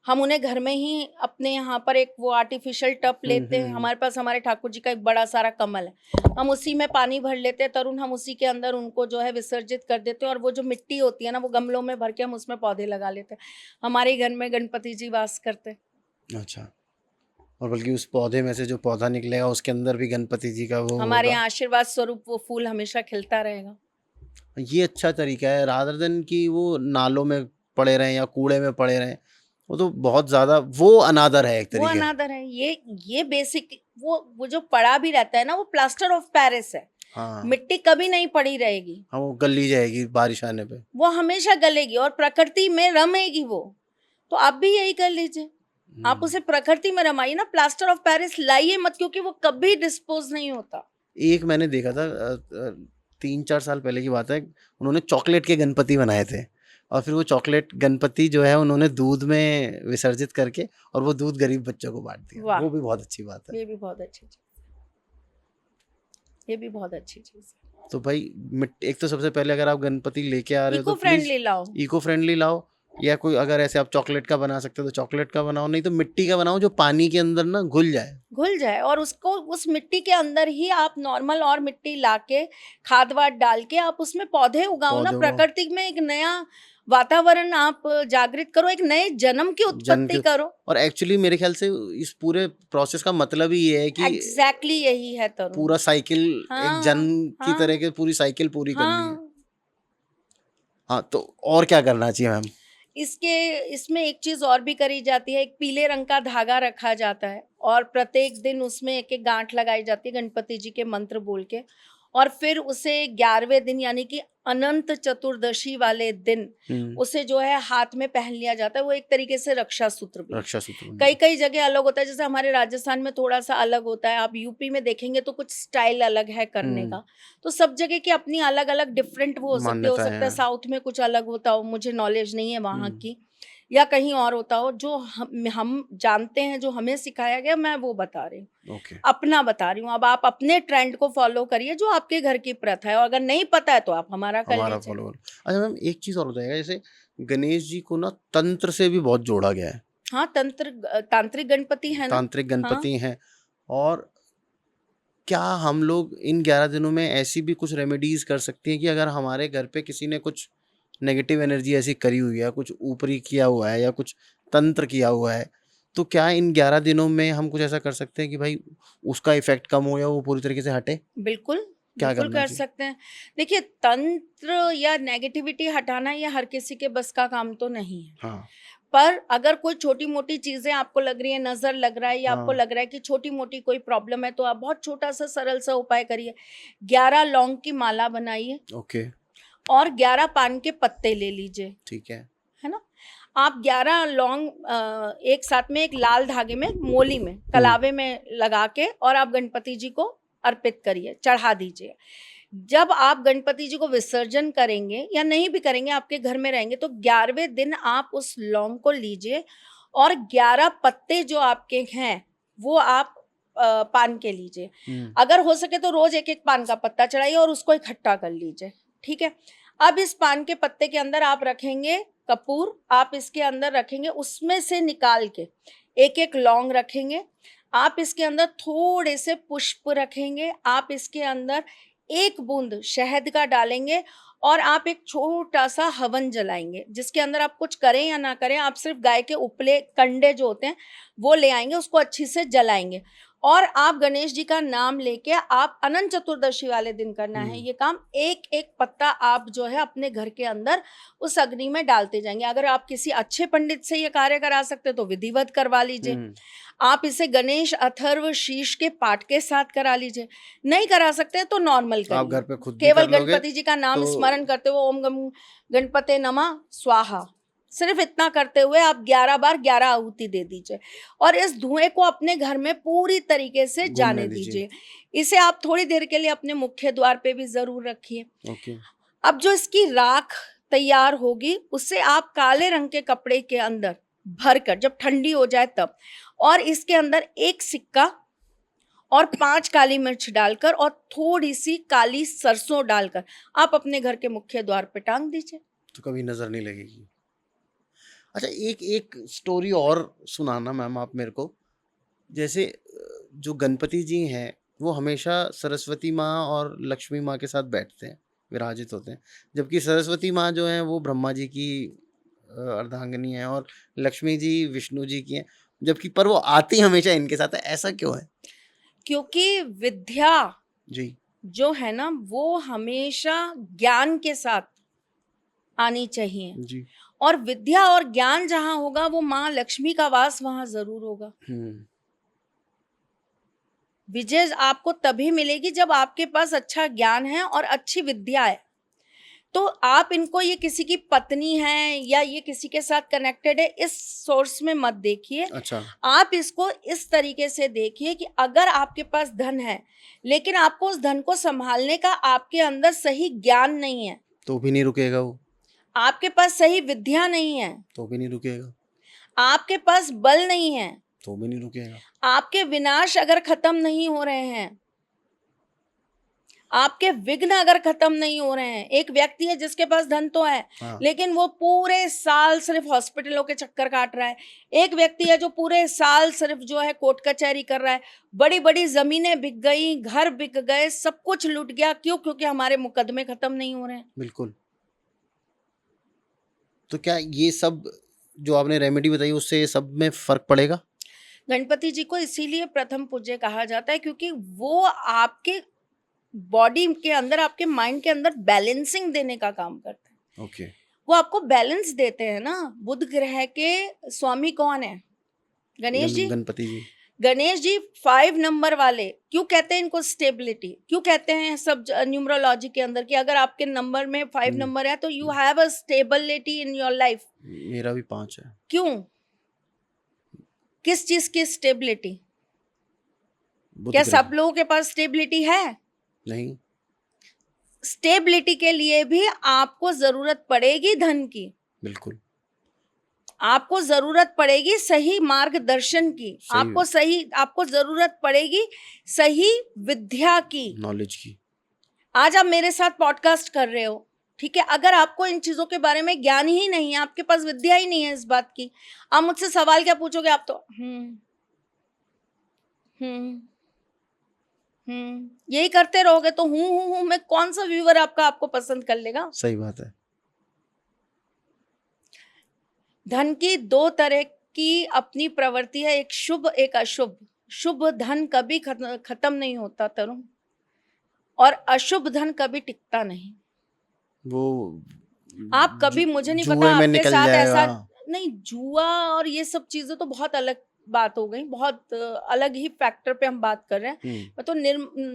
हम उन्हें घर में ही अपने यहाँ पर एक वो आर्टिफिशियल टब लेते हैं। हमारे पास हमारे ठाकुर जी का एक बड़ा सारा कमल है, हम उसी में पानी भर लेते हैं तरुण, हम उसी के अंदर उनको जो है विसर्जित कर देते हैं। और वो जो मिट्टी होती है ना, वो गमलों में भर के हम उसमें पौधे लगा लेते हैं। हमारे घर में गणपति जी वास करते हैं। अच्छा, और बल्कि उस पौधे में से जो पौधा निकलेगा उसके अंदर भी गणपति जी का वो हमारे होगा। यहाँ आशीर्वाद स्वरूप वो फूल हमेशा खिलता रहेगा। ये अच्छा तरीका है, रादर देन कि वो नालों में पड़े रहें या कूड़े में पड़े रहें। वो तो बहुत ज्यादा वो अनादर है एक वो तरीके। अनादर है। ये बेसिक वो जो पड़ा भी रहता है ना, वो प्लास्टर ऑफ पेरिस है। हाँ मिट्टी कभी नहीं पड़ी रहेगी, हाँ, वो गल ली जाएगी बारिश आने पे। वो हमेशा गलेगी और प्रकृति में रमेगी वो। तो आप भी यही कर लीजिए, आप उसे प्रकृति में रमाइए ना, प्लास्टर ऑफ पेरिस लाइए मत, क्योंकि वो कभी डिस्पोज नहीं होता। एक मैंने देखा था 3-4 साल पहले की बात है, उन्होंने चॉकलेट के गणपति बनाए थे, और फिर वो चॉकलेट गणपति जो है उन्होंने दूध में विसर्जित करके और वो दूध गरीब बच्चों को बांट दिया। वाह, वो भी बहुत अच्छी बात है। ये भी बहुत अच्छी चीज, ये भी बहुत अच्छी चीज है। तो भाई एक तो सबसे पहले अगर आप गणपति लेके आ रहे हो इको तो प्लीज फ्रेंडली लाओ। इको फ्रेंडली लाओ, या कोई अगर ऐसे आप चॉकलेट का बना सकते हो तो चॉकलेट का बनाओ, नहीं तो मिट्टी का बनाओ जो पानी के अंदर ना घुल जाए। और उसको उस मिट्टी के अंदर ही आप नॉर्मल और मिट्टी लाके खाद वाद डाल के आप उसमें पौधे उगाओ ना। पौधे उगाओ। प्रकृति में एक नया वातावरण आप जागृत करो, एक नए जन्म की उत्पत्ति करो। और एक्चुअली मेरे ख्याल से इस पूरे प्रोसेस का मतलब ही ये है कि एग्जैक्टली यही है तरुण, पूरा साइकिल एक जन्म की तरह के पूरी साइकिल पूरी करनी है। हाँ, तो और क्या करना चाहिए मैम? इसमें एक चीज और भी करी जाती है, एक पीले रंग का धागा रखा जाता है और प्रत्येक दिन उसमें एक एक गांठ लगाई जाती है गणपति जी के मंत्र बोल के। और फिर उसे 11वें दिन यानी कि अनंत चतुर्दशी वाले दिन उसे जो है हाथ में पहन लिया जाता है। वो एक तरीके से रक्षा सूत्र भी। कई कई जगह अलग होता है, जैसे हमारे राजस्थान में थोड़ा सा अलग होता है, आप यूपी में देखेंगे तो कुछ स्टाइल अलग है करने का। तो सब जगह की अपनी अलग अलग डिफरेंट वो हो सकता है। साउथ में कुछ अलग होता हो, मुझे नॉलेज नहीं है वहाँ की, या कहीं और होता हो। जो हम जानते हैं, जो हमें सिखाया गया, मैं वो बता रही हूँ। अपना बता रही हूँ। अब आप अपने ट्रेंड को फॉलो करिए जो आपके घर की प्रथा है, और अगर नहीं पता है तो आप हमारा कर लीजिए। अच्छा मैम, एक चीज और बताइएगा, जैसे गणेश जी को ना तंत्र से भी बहुत जोड़ा गया है। हाँ, तांत्रिक गणपति है ना। तांत्रिक गणपति हैं। और क्या हम लोग इन 11 दिनों में ऐसी भी कुछ रेमेडीज कर सकती हैं कि अगर हमारे घर पे किसी ने कुछ नेगेटिव एनर्जी ऐसी करी हुई है, कुछ ऊपरी किया हुआ है या कुछ तंत्र किया हुआ है, तो क्या इन 11 दिनों में हम कुछ ऐसा कर सकते हैं कि भाई उसका इफेक्ट कम हो या वो पूरी तरीके से हटे? बिल्कुल क्या बिल्कुल करना कर चाहिए? सकते हैं। देखिए, तंत्र या नेगेटिविटी हटाना ये हर किसी के बस का काम तो नहीं है। हाँ, पर अगर कोई छोटी मोटी चीजें आपको लग रही है, नजर लग रहा है, या आपको लग रहा है कि छोटी मोटी कोई प्रॉब्लम है, तो आप बहुत छोटा सा सरल सा उपाय करिए। 11 लौंग की माला बनाइए। ओके, और 11 पान के पत्ते ले लीजिए। ठीक है ना। आप 11 लौंग एक साथ में एक लाल धागे में, मोली में, कलावे में लगा के और आप गणपति जी को अर्पित करिए, चढ़ा दीजिए। जब आप गणपति जी को विसर्जन करेंगे या नहीं भी करेंगे, आपके घर में रहेंगे, तो 11वें दिन आप उस लौंग को लीजिए और 11 पत्ते जो आपके हैं वो आप पान के लीजिए। अगर हो सके तो रोज एक एक पान का पत्ता चढ़ाइए और उसको इकट्ठा कर लीजिए। ठीक है। अब इस पान के पत्ते के अंदर आप रखेंगे कपूर, आप इसके अंदर रखेंगे, उसमें से निकाल के एक एक लौंग रखेंगे। आप इसके अंदर थोड़े से पुष्प रखेंगे। आप इसके अंदर एक बूंद शहद का डालेंगे और आप एक छोटा सा हवन जलाएंगे, जिसके अंदर आप कुछ करें या ना करें, आप सिर्फ गाय के उपले कंडे जो होते हैं वो ले आएंगे, उसको अच्छी से जलाएंगे और आप गणेश जी का नाम लेके आप अनंत चतुर्दशी वाले दिन करना है ये काम। एक एक पत्ता आप जो है अपने घर के अंदर उस अग्नि में डालते जाएंगे। अगर आप किसी अच्छे पंडित से ये कार्य करा सकते तो विधिवत करवा लीजिए। आप इसे गणेश अथर्व शीर्ष के पाठ के साथ करा लीजिए। नहीं करा सकते तो नॉर्मल आप घर करिए, पे खुद भी केवल कर लोगे गणपति जी का नाम तो स्मरण करते हुए ओम गम गणपते नमः स्वाहा, सिर्फ इतना करते हुए आप 11 बार 11 आहुति दे दीजिए और इस धुएं को अपने घर में पूरी तरीके से घूमने जाने दीजिए। दीजिए। इसे आप थोड़ी देर के लिए अपने मुख्य द्वार पे भी जरूर रखिए। ओके। अब जो इसकी राख तैयार होगी उससे आप काले रंग के कपड़े के अंदर भरकर, जब ठंडी हो जाए तब, और इसके अंदर एक सिक्का और 5 काली मिर्च डालकर और थोड़ी सी काली सरसों डालकर आप अपने घर के मुख्य द्वार पे टांग दीजिए। तो कभी नजर नहीं लगेगी। अच्छा, एक एक स्टोरी और सुनाना मैम आप मेरे को। जैसे जो गणपति जी हैं वो हमेशा सरस्वती माँ और लक्ष्मी माँ के साथ बैठते हैं, विराजित होते हैं, जबकि सरस्वती माँ जो हैं वो ब्रह्मा जी की अर्धांगिनी है और लक्ष्मी जी विष्णु जी की हैं, जबकि पर वो आती हमेशा इनके साथ है, ऐसा क्यों है? क्योंकि विद्या जी जो है ना वो हमेशा ज्ञान के साथ आनी चाहिए, जी। और विद्या और ज्ञान जहां होगा वो माँ लक्ष्मी का वास वहां जरूर होगा। विजय आपको तभी मिलेगी जब आपके पास अच्छा ज्ञान है और अच्छी विद्या है। तो आप इनको ये किसी की पत्नी है या ये किसी के साथ कनेक्टेड है इस सोर्स में मत देखिए। अच्छा। आप इसको इस तरीके से देखिए कि अगर आपके पास धन है लेकिन आपको उस धन को संभालने का आपके अंदर सही ज्ञान नहीं है, तो भी नहीं रुकेगा वो। आपके पास सही विद्या नहीं है, तो भी नहीं रुकेगा। आपके पास बल नहीं है, तो भी नहीं रुकेगा। आपके विनाश अगर खत्म नहीं हो रहे हैं, आपके विघ्न अगर खत्म नहीं हो रहे हैं। एक व्यक्ति है जिसके पास धन तो है लेकिन वो पूरे साल सिर्फ हॉस्पिटलों के चक्कर काट रहा है। एक व्यक्ति है जो पूरे साल सिर्फ जो है कोर्ट कचहरी कर रहा है। बड़ी बड़ी जमीनें बिक गई, घर बिक गए, सब कुछ लूट गया। क्यों? क्योंकि हमारे मुकदमे खत्म नहीं हो रहे हैं। बिल्कुल। तो क्या ये सब जो आपने रेमेडी बताई उससे ये सब में फर्क पड़ेगा? गणपति जी को इसीलिए प्रथम पूज्य कहा जाता है क्योंकि वो आपके बॉडी के अंदर, आपके माइंड के अंदर बैलेंसिंग देने का काम करते हैं। ओके। वो आपको बैलेंस देते हैं ना। बुध ग्रह के स्वामी कौन है? गणेश जी। गणपति जी। गणेश जी 5 नंबर वाले। क्यों कहते हैं इनको स्टेबिलिटी? क्यों कहते हैं सब न्यूमरोलॉजी के अंदर कि अगर आपके नंबर में 5 नंबर है तो you have a stability in your life. मेरा भी 5 है। क्यों? किस चीज की स्टेबिलिटी? क्या सब लोगों के पास स्टेबिलिटी है? नहीं। स्टेबिलिटी के लिए भी आपको जरूरत पड़ेगी धन की। बिल्कुल। आपको जरूरत पड़ेगी सही मार्गदर्शन की। आपको जरूरत पड़ेगी सही विद्या की, नॉलेज की। आज आप मेरे साथ पॉडकास्ट कर रहे हो, ठीक है। अगर आपको इन चीजों के बारे में ज्ञान ही नहीं है, आपके पास विद्या ही नहीं है इस बात की, आप मुझसे सवाल क्या पूछोगे? आप तो यही करते रहोगे तो हूं मैं कौन सा व्यूअर आपको पसंद कर लेगा? सही बात है। धन की 2 तरह की अपनी प्रवृत्ति है, एक शुभ एक अशुभ। शुभ धन कभी खत्म नहीं होता तरुण, और अशुभ धन कभी टिकता नहीं। वो आप कभी, मुझे नहीं पता आपके साथ ऐसा नहीं, जुआ और ये सब चीजें तो बहुत अलग बात हो गई, बहुत अलग ही फैक्टर पे हम बात कर रहे हैं। मैं तो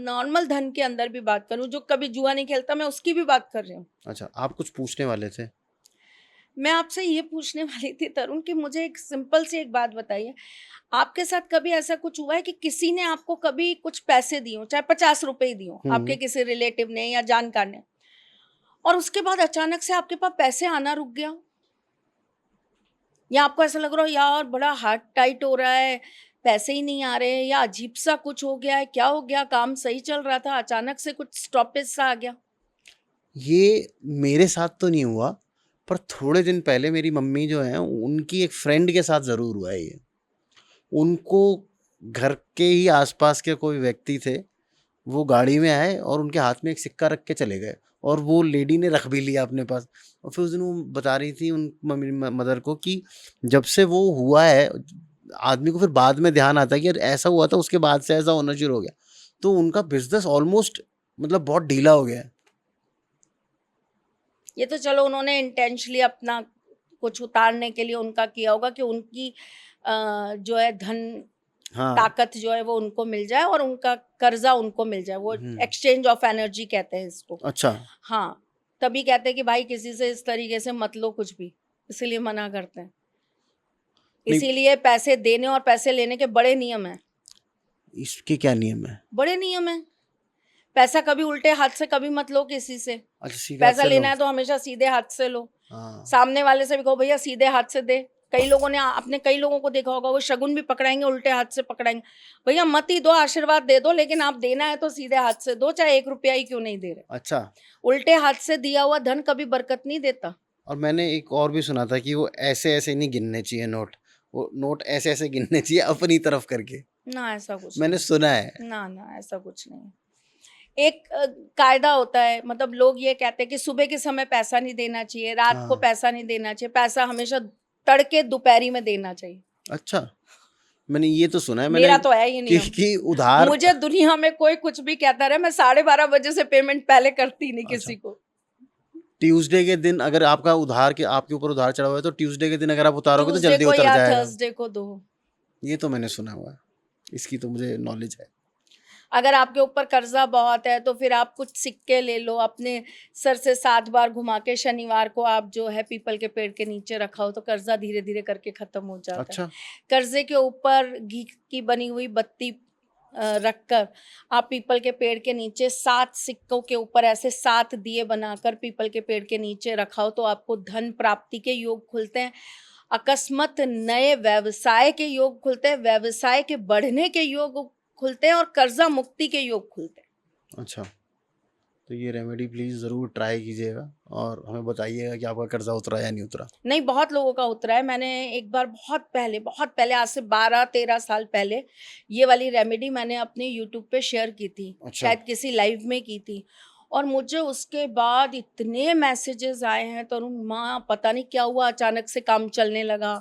नॉर्मल धन के अंदर भी बात करूं, जो कभी जुआ नहीं खेलता, मैं उसकी भी बात कर रही हूँ। अच्छा, आप कुछ पूछने वाले थे? मैं आपसे ये पूछने वाली थी तरुण कि मुझे एक सिंपल सी एक बात बताइए, आपके साथ कभी ऐसा कुछ हुआ है कि किसी ने आपको कभी कुछ पैसे दिए हो, चाहे 50 रुपए ही दिए हो, आपके किसी रिलेटिव ने या जानकार ने, और उसके बाद अचानक से आपके पास पैसे आना रुक गया, या आपको ऐसा लग रहा हो यार बड़ा हार्ट टाइट हो रहा है, पैसे ही नहीं आ रहे, या अजीब सा कुछ हो गया है, क्या हो गया, काम सही चल रहा था, अचानक से कुछ स्टॉपेज सा आ गया? ये मेरे साथ तो नहीं हुआ, पर थोड़े दिन पहले मेरी मम्मी जो है उनकी एक फ्रेंड के साथ ज़रूर हुआ है ये। उनको घर के ही आसपास के कोई व्यक्ति थे, वो गाड़ी में आए और उनके हाथ में एक सिक्का रख के चले गए, और वो लेडी ने रख भी लिया अपने पास। और फिर उस दिन वो बता रही थी उन मम्मी मदर को कि जब से वो हुआ है, आदमी को फिर बाद में ध्यान आता है कि यार ऐसा हुआ था, उसके बाद से ऐसा होना शुरू हो गया, तो उनका बिजनेस ऑलमोस्ट मतलब बहुत ढीला हो गया है। ये तो चलो उन्होंने इंटेंशनली अपना कुछ उतारने के लिए उनका किया होगा कि उनकी जो है धन हाँ। ताकत जो है वो उनको मिल जाए और उनका कर्जा उनको मिल जाए, वो एक्सचेंज ऑफ एनर्जी कहते हैं इसको। अच्छा। हाँ, तभी कहते हैं कि भाई किसी से इस तरीके से मत लो कुछ भी, इसीलिए मना करते हैं। नहीं, इसीलिए पैसे देने और पैसे लेने के बड़े नियम हैं। इसके क्या नियम है? बड़े नियम हैं। पैसा कभी उल्टे हाथ से कभी मत लो किसी से। अच्छा, सीधे हाथ पैसा से लो। लेना है तो हमेशा सीधे हाथ से लो। हाँ। सामने वाले से भी कहो भैया सीधे हाथ से दे। कई लोगों ने आपने कई लोगों को देखा होगा, वो शगुन भी पकड़ाएंगे उल्टे हाथ से पकड़ाएंगे। भैया मत ही दो, आशीर्वाद दे दो, लेकिन आप देना है तो सीधे हाथ से दो, चाहे 1 रुपया ही क्यों नहीं दे रहे। अच्छा। उल्टे हाथ से दिया हुआ धन कभी बरकत नहीं देता। और मैंने एक और भी सुना था कि वो ऐसे ऐसे नहीं गिनने चाहिए नोट, वो नोट ऐसे ऐसे गिनने चाहिए अपनी तरफ करके। ना ऐसा कुछ मैंने सुना है। ना ना ऐसा कुछ नहीं। एक कायदा होता है, मतलब लोग ये कहते हैं कि सुबह के समय पैसा नहीं देना चाहिए, रात को हाँ। पैसा नहीं देना चाहिए, पैसा हमेशा तड़के दोपहरी में देना चाहिए। अच्छा, मैंने ये तो सुना है मेरा तो है ये नियम। कि उधार। मुझे दुनिया में कोई कुछ भी कहता रहे, मैं 12:30 बजे से पेमेंट पहले करती नहीं किसी को। ट्यूसडे के दिन अगर आपका उधार के आपके ऊपर उधार चढ़ा हुआ है तो ट्यूसडे के दिन अगर आप उतारोगे तो ट्यूसडे जल्दी को उतर या जाएगा। थर्सडे को दो। ये तो मैंने सुना हुआ है, इसकी तो मुझे नॉलेज है। अगर आपके ऊपर कर्जा बहुत है तो फिर आप कुछ सिक्के ले लो, अपने सर से 7 बार घुमा के शनिवार को आप जो है पीपल के पेड़ के नीचे रखाओ तो कर्जा धीरे धीरे करके खत्म हो जाता है। अच्छा। कर्जे के ऊपर घी की बनी हुई बत्ती रखकर आप पीपल के पेड़ के नीचे 7 सिक्कों के ऊपर ऐसे 7 दिए बनाकर पीपल के पेड़ के नीचे रखाओ तो आपको धन प्राप्ति के योग खुलते हैं, अकस्मात नए व्यवसाय के योग खुलते हैं, व्यवसाय के बढ़ने के योग खुलते हैं और कर्जा मुक्ति के योग खुलते हैं। अच्छा, तो ये रेमेडी प्लीज जरूर ट्राई कीजिएगा और हमें बताइएगा कि आपका कर्जा उतरा या नहीं उतरा। नहीं, बहुत लोगों का उतरा है। मैंने एक बार बहुत पहले आज से 12-13 साल पहले ये वाली रेमेडी मैंने अपने यूट्यूब पे शेयर की थी। अच्छा। शायद किसी लाइव में की थी और मुझे उसके बाद इतने मैसेजेस आए हैं, तरुण माँ पता नहीं क्या हुआ, अचानक से काम चलने लगा,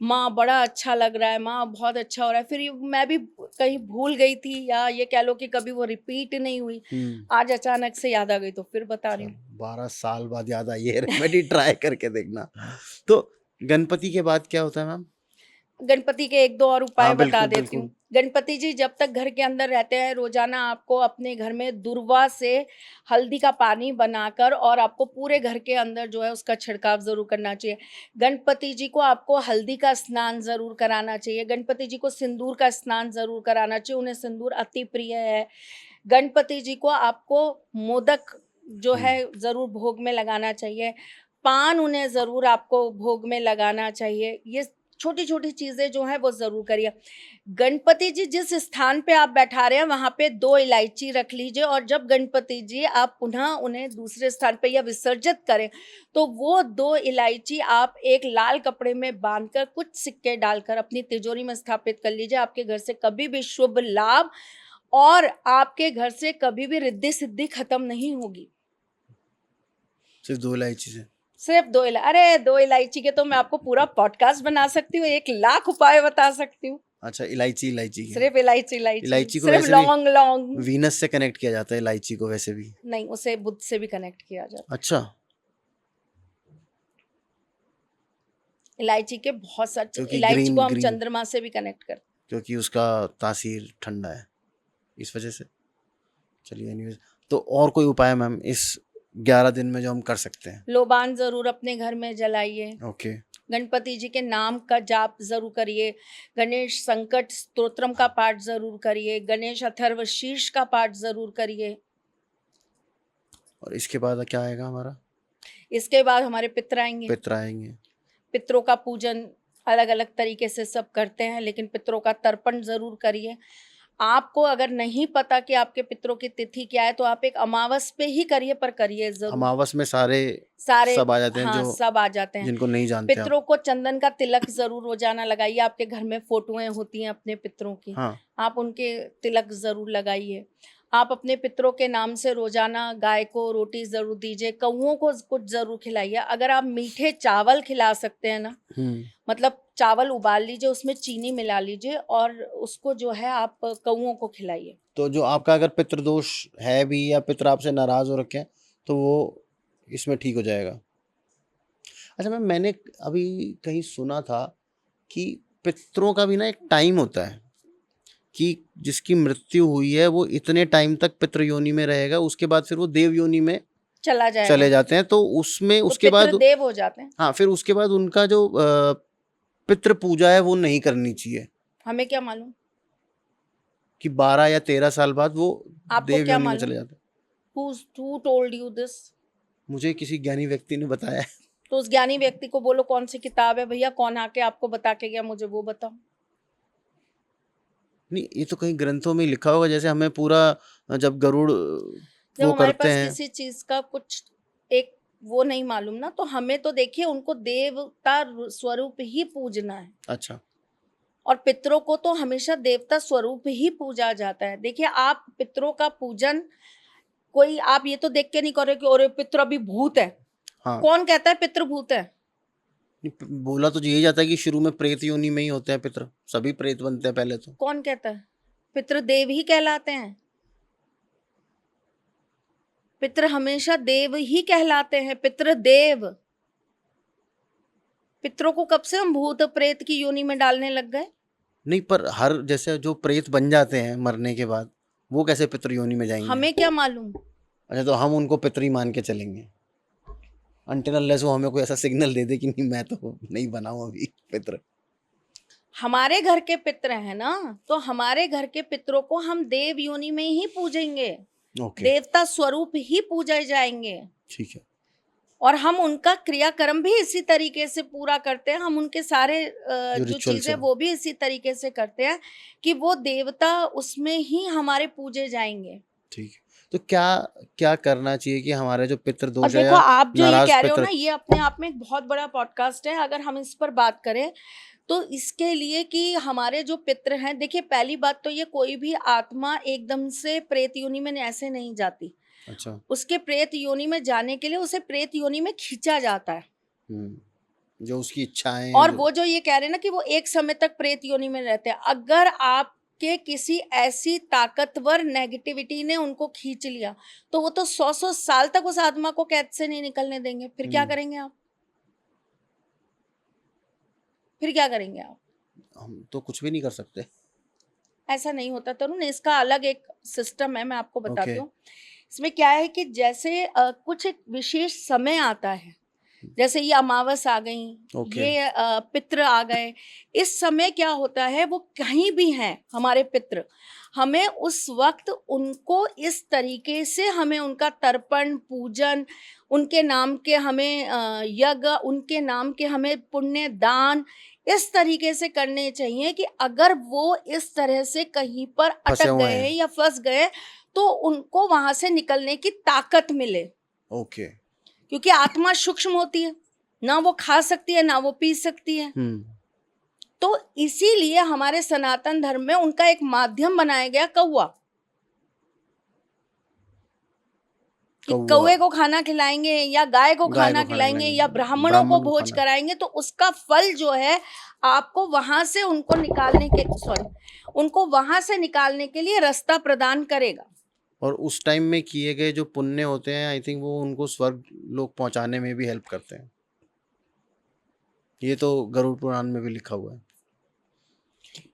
माँ बड़ा अच्छा लग रहा है, माँ बहुत अच्छा हो रहा है। फिर मैं भी कहीं भूल गई थी या ये कह लो कि कभी वो रिपीट नहीं हुई। आज अचानक से याद आ गई तो फिर बता रही हूँ। 12 साल बाद याद आई है रेमेडी, ट्राई करके देखना। तो गणपति के बाद क्या होता है मैम? गणपति के 1-2 और उपाय हाँ, बता बिल्कुल, देती हूँ। गणपति जी जब तक घर के अंदर रहते हैं, रोजाना आपको अपने घर में दूर्वा से हल्दी का पानी बनाकर और आपको पूरे घर के अंदर जो है उसका छिड़काव जरूर करना चाहिए। गणपति जी को आपको हल्दी का स्नान जरूर कराना चाहिए। गणपति जी को सिंदूर का स्नान जरूर कराना चाहिए, उन्हें सिंदूर अति प्रिय है। गणपति जी को आपको मोदक जो है जरूर भोग में लगाना चाहिए। पान उन्हें जरूर आपको भोग में लगाना चाहिए। ये छोटी छोटी चीजें जो है वो जरूर करिए। गणपति जी जिस स्थान पे आप बैठा रहे हैं वहां पे 2 इलायची रख लीजिए और जब गणपति जी आप पुनः उन्हें दूसरे स्थान पे या विसर्जित करें तो वो 2 इलायची आप एक लाल कपड़े में बांधकर कुछ सिक्के डालकर अपनी तिजोरी में स्थापित कर लीजिए। आपके घर से कभी भी शुभ लाभ और आपके घर से कभी भी रिद्धि सिद्धि खत्म नहीं होगी। सिर्फ 2 इलायची से? सिर्फ 2 इलायची। अरे 2 इलायची के तो मैं आपको पूरा पॉडकास्ट बना सकती हूँ, 1 लाख उपाय बता सकती हूँ। अच्छा, इलायची के? सिर्फ इलायची को सिर्फ वैसे भी लौंग वीनस से कनेक्ट किया जाता है इलायची को वैसे भी? नहीं, उसे बुध से भी कनेक्ट किया जाता है। अच्छा। इलायची के बहुत सारे, क्योंकि इलायची को हम ग्रीन चंद्रमा से भी कनेक्ट करते हैं क्योंकि उसका तासीर ठंडा है, इस वजह से। चलिए एनीवेज, तो और कोई उपाय मैम इस 11 दिन में जो हम कर सकते हैं? लोबान जरूर अपने घर में जलाइए। ओके। गणपति जी के नाम का जाप जरूर करिए। गणेश संकट स्तोत्रम का पाठ जरूर करिए। गणेश अथर्व शीर्ष का पाठ जरूर करिए। और इसके बाद क्या आएगा हमारा? इसके बाद हमारे पितर आएंगे। पितर आएंगे। पितरों का पूजन अलग अलग तरीके से सब करते हैं, लेकिन पितरों का तर्पण जरूर करिए। आपको अगर नहीं पता कि आपके पितरों की तिथि क्या है तो आप एक अमावस पे ही करिए, पर करिए जरूर। अमावस में सारे सब आ जाते हैं। हाँ, जो सब आ जाते हैं जिनको नहीं जानते पितरों को चंदन का तिलक जरूर रोजाना लगाइए। आपके घर में फोटोएं होती हैं अपने पितरों की, हाँ। आप उनके तिलक जरूर लगाइए। आप अपने पितरों के नाम से रोजाना गाय को रोटी जरूर दीजिए, कौओं को कुछ जरूर खिलाइए। अगर आप मीठे चावल खिला सकते हैं ना, मतलब चावल उबाल लीजिए, उसमें चीनी मिला लीजिए और उसको जो है आप कौओं को खिलाइए। तो जो आपका अगर पितृदोष है भी या पितर आपसे नाराज हो रखे हैं तो वो इसमें ठीक हो जाएगा। अच्छा मैम, मैंने अभी कहीं सुना था कि पितरों का भी ना एक टाइम होता है कि जिसकी मृत्यु हुई है वो इतने टाइम तक पितृ योनि में रहेगा, उसके बाद फिर वो देव योनि में चला जाएगा, चले जाते हैं। तो उसमें तो उसके बाद पितृदेव हो जाते हैं। हाँ, फिर उसके बाद उनका जो पितृ पूजा है वो नहीं करनी चाहिए हमें क्या मालूम कि 12 या 13 साल बाद वो आपको देव क्या योनि में मालूम? चले जाते हैं। Who told you this? मुझे किसी ज्ञानी व्यक्ति ने बताया है। तो उस ज्ञानी व्यक्ति को बोलो कौन सी किताब है भैया, कौन आके आपको बता के गया, मुझे वो बताओ। नहीं, ये तो कहीं ग्रंथों में लिखा होगा, जैसे हमें पूरा जब गरुड़ जब वो हमारे करते पास हैं। किसी चीज का कुछ एक वो नहीं मालूम ना, तो हमें तो देखिए उनको देवता स्वरूप ही पूजना है। अच्छा, और पितरों को तो हमेशा देवता स्वरूप ही पूजा जाता है। देखिए आप पितरों का पूजन, कोई आप ये तो देख के नहीं करे कि अरे पितर अभी भूत है। हाँ। कौन कहता है पितर भूत है? बोला तो यही जाता है कि शुरू में प्रेत योनि में ही होते हैं पितर, सभी प्रेत बनते हैं पहले तो। कौन कहता है? पितर देव ही कहलाते हैं। पितर हमेशा देव ही कहलाते हैं, पितर देव। पितरों को कब से हम भूत प्रेत की योनि में डालने लग गए? नहीं, पर हर जैसे जो प्रेत बन जाते हैं मरने के बाद, वो कैसे पितर योनि में जाएंगे? हमें क्या मालूम। अच्छा, तो हम उनको पितर ही मान के चलेंगे अनटिल अनलेस वो हमें कोई ऐसा सिग्नल दे दे कि नहीं, मैं तो नहीं बना हूं अभी पितर। हमारे घर के पितर हैं ना, तो हमारे घर के पितरों को हम देव योनि में ही पूजेंगे। ओके, देवता स्वरूप ही पूजे जाएंगे। ठीक है। और हम उनका क्रियाक्रम भी इसी तरीके से पूरा करते हैं। हम उनके सारे जो जो रिचुअल्स चीजें है, वो भी इसी तरीके से करते हैं कि वो देवता उसमें ही हमारे पूजे जाएंगे। ठीक है। तो क्या क्या करना चाहिए कि हमारे जो पितृ और दोष है देखो या आप जो ये नाराज कह रहे हो पितृ। ना, ये अपने आप में एक बहुत बड़ा पॉडकास्ट है। अगर हम इस पर बात करें तो इसके लिए कि हमारे जो पितृ हैं, देखिए पहली बात तो ये, कोई भी आत्मा एकदम से प्रेत योनि में ऐसे नहीं जाती। अच्छा। उसके प्रेत योनि में जाने के लिए उसे प्रेत योनि में खींचा जाता है। जो उसकी इच्छाएं और जो... वो जो ये कह रहे हैं ना कि वो एक समय तक प्रेत योनि में रहते हैं, अगर आपके किसी ऐसी ताकतवर नेगेटिविटी ने उनको खींच लिया तो वो तो 100-100 साल तक उस आत्मा को कैद से नहीं निकलने देंगे। फिर क्या करेंगे आप? फिर क्या करेंगे आप? हम तो कुछ भी नहीं कर सकते। ऐसा नहीं होता तरुण, इसका अलग एक सिस्टम है, मैं आपको बताती ओके। हूँ। इसमें क्या है कि जैसे कुछ एक विशेष समय आता है, जैसे ये अमावस आ गई, ओके। ये पितृ आ गए। इस समय क्या होता है, वो कहीं भी हैं हमारे पितृ, हमें उस वक्त उनको इस तरीके से हमें उनका तर्पण पूजन, उनके नाम के हमें यज्ञ, उनके नाम के हमें पुण्य दान इस तरीके से करने चाहिए कि अगर वो इस तरह से कहीं पर फंसे अटक हुए गए हैं। या फंस गए तो उनको वहां से निकलने की ताकत मिले। ओके। क्योंकि आत्मा सूक्ष्म होती है, ना वो खा सकती है ना वो पी सकती है। तो इसीलिए हमारे सनातन धर्म में उनका एक माध्यम बनाया गया कौवा, कि कौवे को खाना खिलाएंगे या गाय को खाना खिलाएंगे या ब्राह्मणों को भोज कराएंगे तो उसका फल जो है आपको वहां से उनको निकालने के उनको वहां से निकालने के लिए रास्ता प्रदान करेगा। और उस टाइम में किए गए जो पुण्य होते हैं, आई थिंक वो उनको स्वर्ग लोग पहुंचाने में भी हेल्प करते हैं। ये तो गरुड़ पुराण में भी लिखा हुआ है।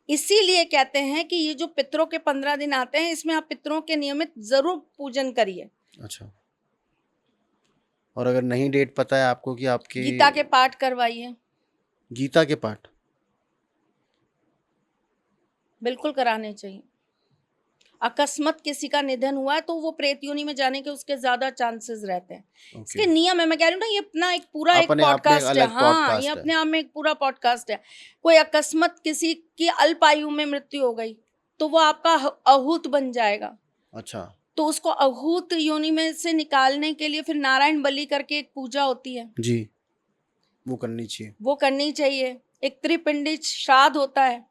इसीलिए कहते हैं कि ये जो पितरों के 15 दिन आते हैं, इसमें आप पितरों के नियमित जरूर पूजन करिए। अच्छा। और अगर नहीं डेट पता है आपको कि आपकी गीता के पाठ करवाइए। गीता के पाठ बिल्कुल कराने चाहिए। अकस्मात किसी का निधन हुआ है तो वो प्रेत योनि में जाने के उसके ज्यादा चांसेस रहते हैं। इसके नियम है, मैं कह रही हूँ ना, ये अपना एक पूरा एक पॉडकास्ट है। हाँ, ये अपने आप में एक पूरा पॉडकास्ट है। कोई अकस्मात किसी की अल्प आयु में मृत्यु हो गई तो वो आपका अहूत बन जाएगा। अच्छा। तो उसको अहूत योनि में से निकालने के लिए फिर नारायण बलि करके एक पूजा होती है जी, वो करनी चाहिए। वो करनी चाहिए। एक त्रिपिंडी श्राद्ध होता है,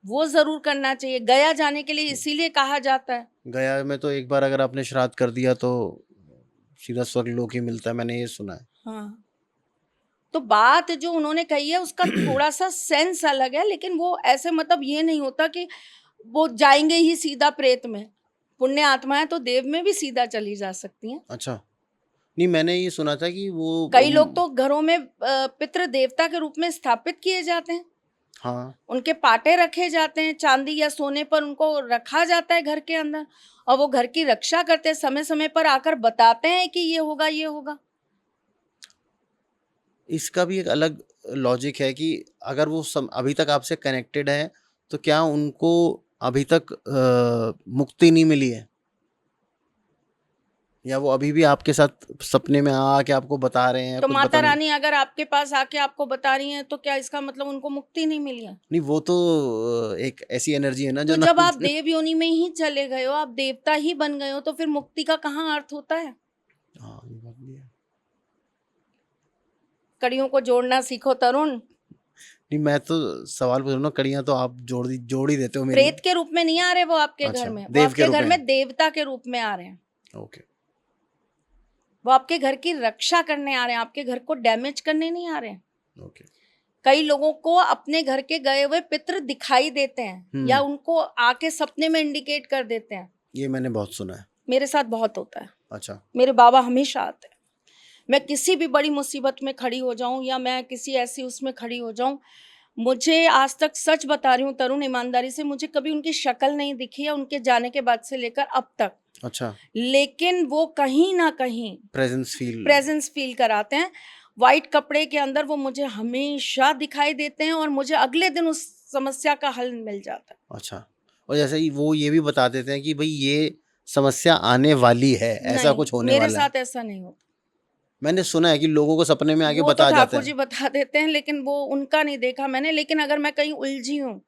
वो जरूर करना चाहिए। गया जाने के लिए इसीलिए कहा जाता है गया में तो एक बार अगर आपने श्राद्ध कर दिया तो सीधा स्वर्गलोक ही मिलता है, मैंने ये सुना है। हाँ, तो बात जो उन्होंने कही है उसका थोड़ा सा सेंस अलग है, लेकिन वो ऐसे मतलब ये नहीं होता कि वो जाएंगे ही सीधा प्रेत में। पुण्य आत्माएं तो देव में भी सीधा चली जा सकती हैं। अच्छा, नहीं मैंने ये सुना था कि वो कई लोग तो घरों में पितृ देवता के रूप में स्थापित किए जाते हैं, हाँ, उनके पाटे रखे जाते हैं, चांदी या सोने पर उनको रखा जाता है घर के अंदर, और वो घर की रक्षा करते हैं, समय समय पर आकर बताते हैं कि ये होगा ये होगा। इसका भी एक अलग लॉजिक है कि अगर वो अभी तक आपसे कनेक्टेड है तो क्या उनको अभी तक मुक्ति नहीं मिली है, या वो अभी भी आपके साथ सपने में आके आपको बता रहे हैं तो कुछ माता बताने? रानी अगर आपके पास आके आपको बता रही हैं तो क्या इसका मतलब उनको मुक्ति नहीं मिली है? नहीं, वो तो एक ऐसी एनर्जी है ना तो जो ना जब आप देव योनि में ही चले गए हो, आप देवता ही बन गए हो, तो फिर मुक्ति का कहाँ अर्थ होता है? हाँ, ये बात भी है। कड़ियों को जोड़ना सीखो तरुण। नहीं, मैं तो सवाल पूछ रहा हूँ, कड़ियाँ तो आप जोड़ ही देते हो मेरी। प्रेत के रूप में नहीं आ रहे वो आपके घर अच्छा, में, वो देव के आपके रूप घर में। में देवता के रूप में आ रहे हैं। ओके। वो आपके घर की रक्षा करने आ रहे हैं, आपके घर को डैमेज करने नहीं आ रहे हैं। ओके। कई लोगों को अपने घर के गए हुए पितृ दिखाई देते हैं या उनको आके सपने में इंडिकेट कर देते हैं। ये मैंने बहुत सुना है। मेरे साथ बहुत होता है। अच्छा। मेरे बाबा हमेशा आते हैं। मैं किसी भी बड़ी मुसीबत में खड़ी हो जाऊं या मैं किसी ऐसी उसमें खड़ी हो जाऊं, मुझे आज तक सच बता रही हूँ तरुण, ईमानदारी से, मुझे कभी उनकी शक्ल नहीं दिखी है उनके जाने के बाद से लेकर अब तक। अच्छा। लेकिन वो कहीं ना कहीं प्रेजेंस फील कराते हैं। वाइट कपड़े के अंदर वो मुझे हमेशा दिखाई देते हैं और मुझे अगले दिन उस समस्या का हल मिल जाता है। अच्छा, और जैसे ही वो ये भी बता देते हैं कि भाई ये समस्या आने वाली है, ऐसा नहीं, कुछ होने मेरे वाला है। साथ ऐसा नहीं होता। मैंने सुना है कि लोगों को सपने में आके वो तो बता जाते ठाकुर जी हैं। बता देते हैं, लेकिन वो उनका नहीं देखा मैंने। लेकिन अगर मैं कहीं उलझी हूँ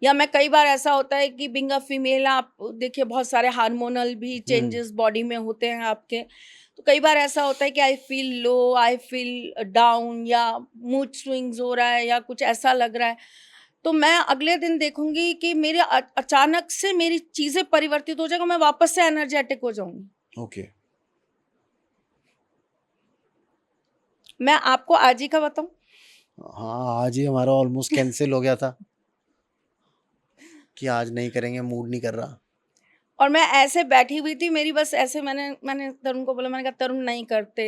या मैं, कई बार ऐसा होता है कि बीइंग अ फीमेल, आप देखिए बहुत सारे हार्मोनल भी चेंजेस बॉडी में होते हैं आपके, तो कई बार ऐसा होता है कि I feel low, I feel down, या मूड स्विंग्स हो रहा है या कुछ ऐसा लग रहा है, तो मैं अगले दिन देखूंगी कि मेरे अचानक से मेरी चीजें परिवर्तित हो जाएगा, मैं वापस से एनर्जेटिक हो जाऊंगी। ओके। मैं आपको आज ही का बताऊं, हाँ, आज ही हमारा ऑलमोस्ट कैंसिल हो गया था कि आज नहीं करेंगे, मूड नहीं कर रहा। और मैं ऐसे बैठी हुई थी, मेरी बस ऐसे, मैंने तरुण को बोला, मैंने कहा तरुण नहीं करते,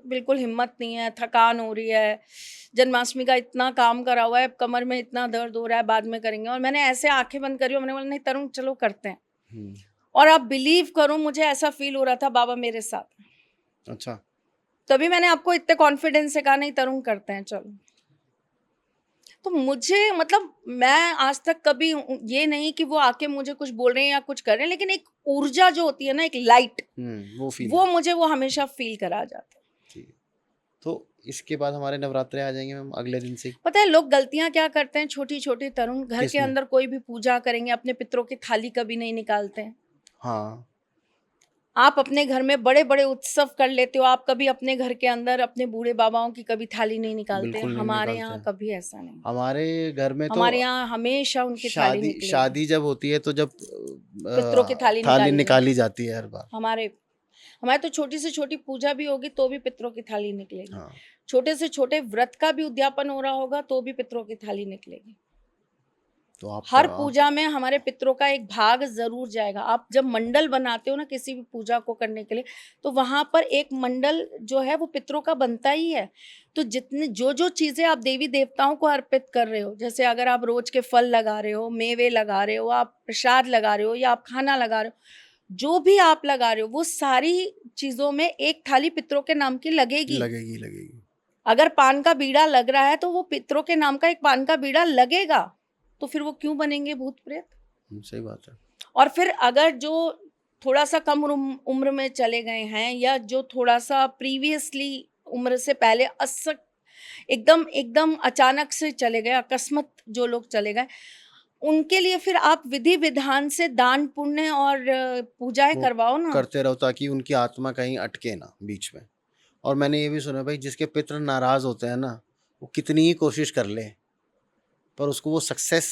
बिल्कुल हिम्मत नहीं है, थकान हो रही है, जन्माष्टमी का इतना काम करा हुआ है, कमर में इतना दर्द हो रहा है, बाद में करेंगे। और मैंने ऐसे आंखें बंद करी और मैंने बोला नहीं तरुण चलो करते हैं। और आप बिलीव करो, मुझे ऐसा फील हो रहा था बाबा मेरे साथ। अच्छा। तभी मैंने आपको इतने कॉन्फिडेंस से कहा नहीं तरुण करते हैं चलो। तो मुझे मतलब, मैं आज तक कभी ये नहीं कि वो आके मुझे कुछ बोल रहे हैं या कुछ कर रहे हैं, लेकिन एक ऊर्जा जो होती है ना, एक लाइट, वो फील वो मुझे वो हमेशा फील करा जाता है। ठीक है। तो इसके बाद हमारे नवरात्रे आ जाएंगे मैम, अगले दिन से। पता है लोग गलतियां क्या करते हैं छोटी छोटी तरुण, घर के किसमें? अंदर कोई भी पूजा करेंगे, अपने पितरों की थाली कभी नहीं निकालते हैं। हाँ। आप अपने घर में बड़े बड़े उत्सव कर लेते हो, आप कभी अपने घर के अंदर अपने बूढ़े बाबाओं की कभी थाली नहीं निकालते। बिल्कुल नहीं हमारे निकालते यहाँ हैं। कभी ऐसा नहीं। हमारे घर में तो हमारे यहाँ हमेशा उनकी थाली निकलेगी। शादी जब होती है तो जब पितरों की थाली थाली निकाली निकाली जाती है हर बार। हमारे हमारे तो छोटी से छोटी पूजा भी होगी तो भी पितरों की थाली निकलेगी। हाँ। छोटे से छोटे व्रत का भी उद्यापन हो रहा होगा तो भी पितरों की थाली निकलेगी। तो आप हर पूजा में हमारे पितरों का एक भाग जरूर जाएगा। आप जब मंडल बनाते हो ना किसी भी पूजा को करने के लिए, तो वहां पर एक मंडल जो है वो पितरों का बनता ही है। तो जितने जो जो चीजें आप देवी देवताओं को अर्पित कर रहे हो, जैसे अगर आप रोज के फल लगा रहे हो, मेवे लगा रहे हो, आप प्रसाद लगा रहे हो या आप खाना लगा रहे हो, जो भी आप लगा रहे हो वो सारी चीजों में एक थाली पितरों के नाम की लगेगी। लगेगी। अगर पान का बीड़ा लग रहा है तो वो पितरों के नाम का एक पान का बीड़ा लगेगा, तो फिर वो क्यों बनेंगे भूत प्रेत? सही बात है। और फिर अगर जो थोड़ा सा कम उम्र में चले गए हैं या जो थोड़ा सा प्रीवियसली उम्र से पहले एकदम एकदम अचानक से चले गए, अकस्मात जो लोग चले गए, उनके लिए फिर आप विधि विधान से दान पुण्य और पूजाएं करवाओ ना। करते रहो ताकि उनकी आत्मा कहीं अटके ना बीच में। और मैंने ये भी सुना भाई, जिसके पितर नाराज होते हैं ना, वो कितनी ही कोशिश कर ले पर उसको वो सक्सेस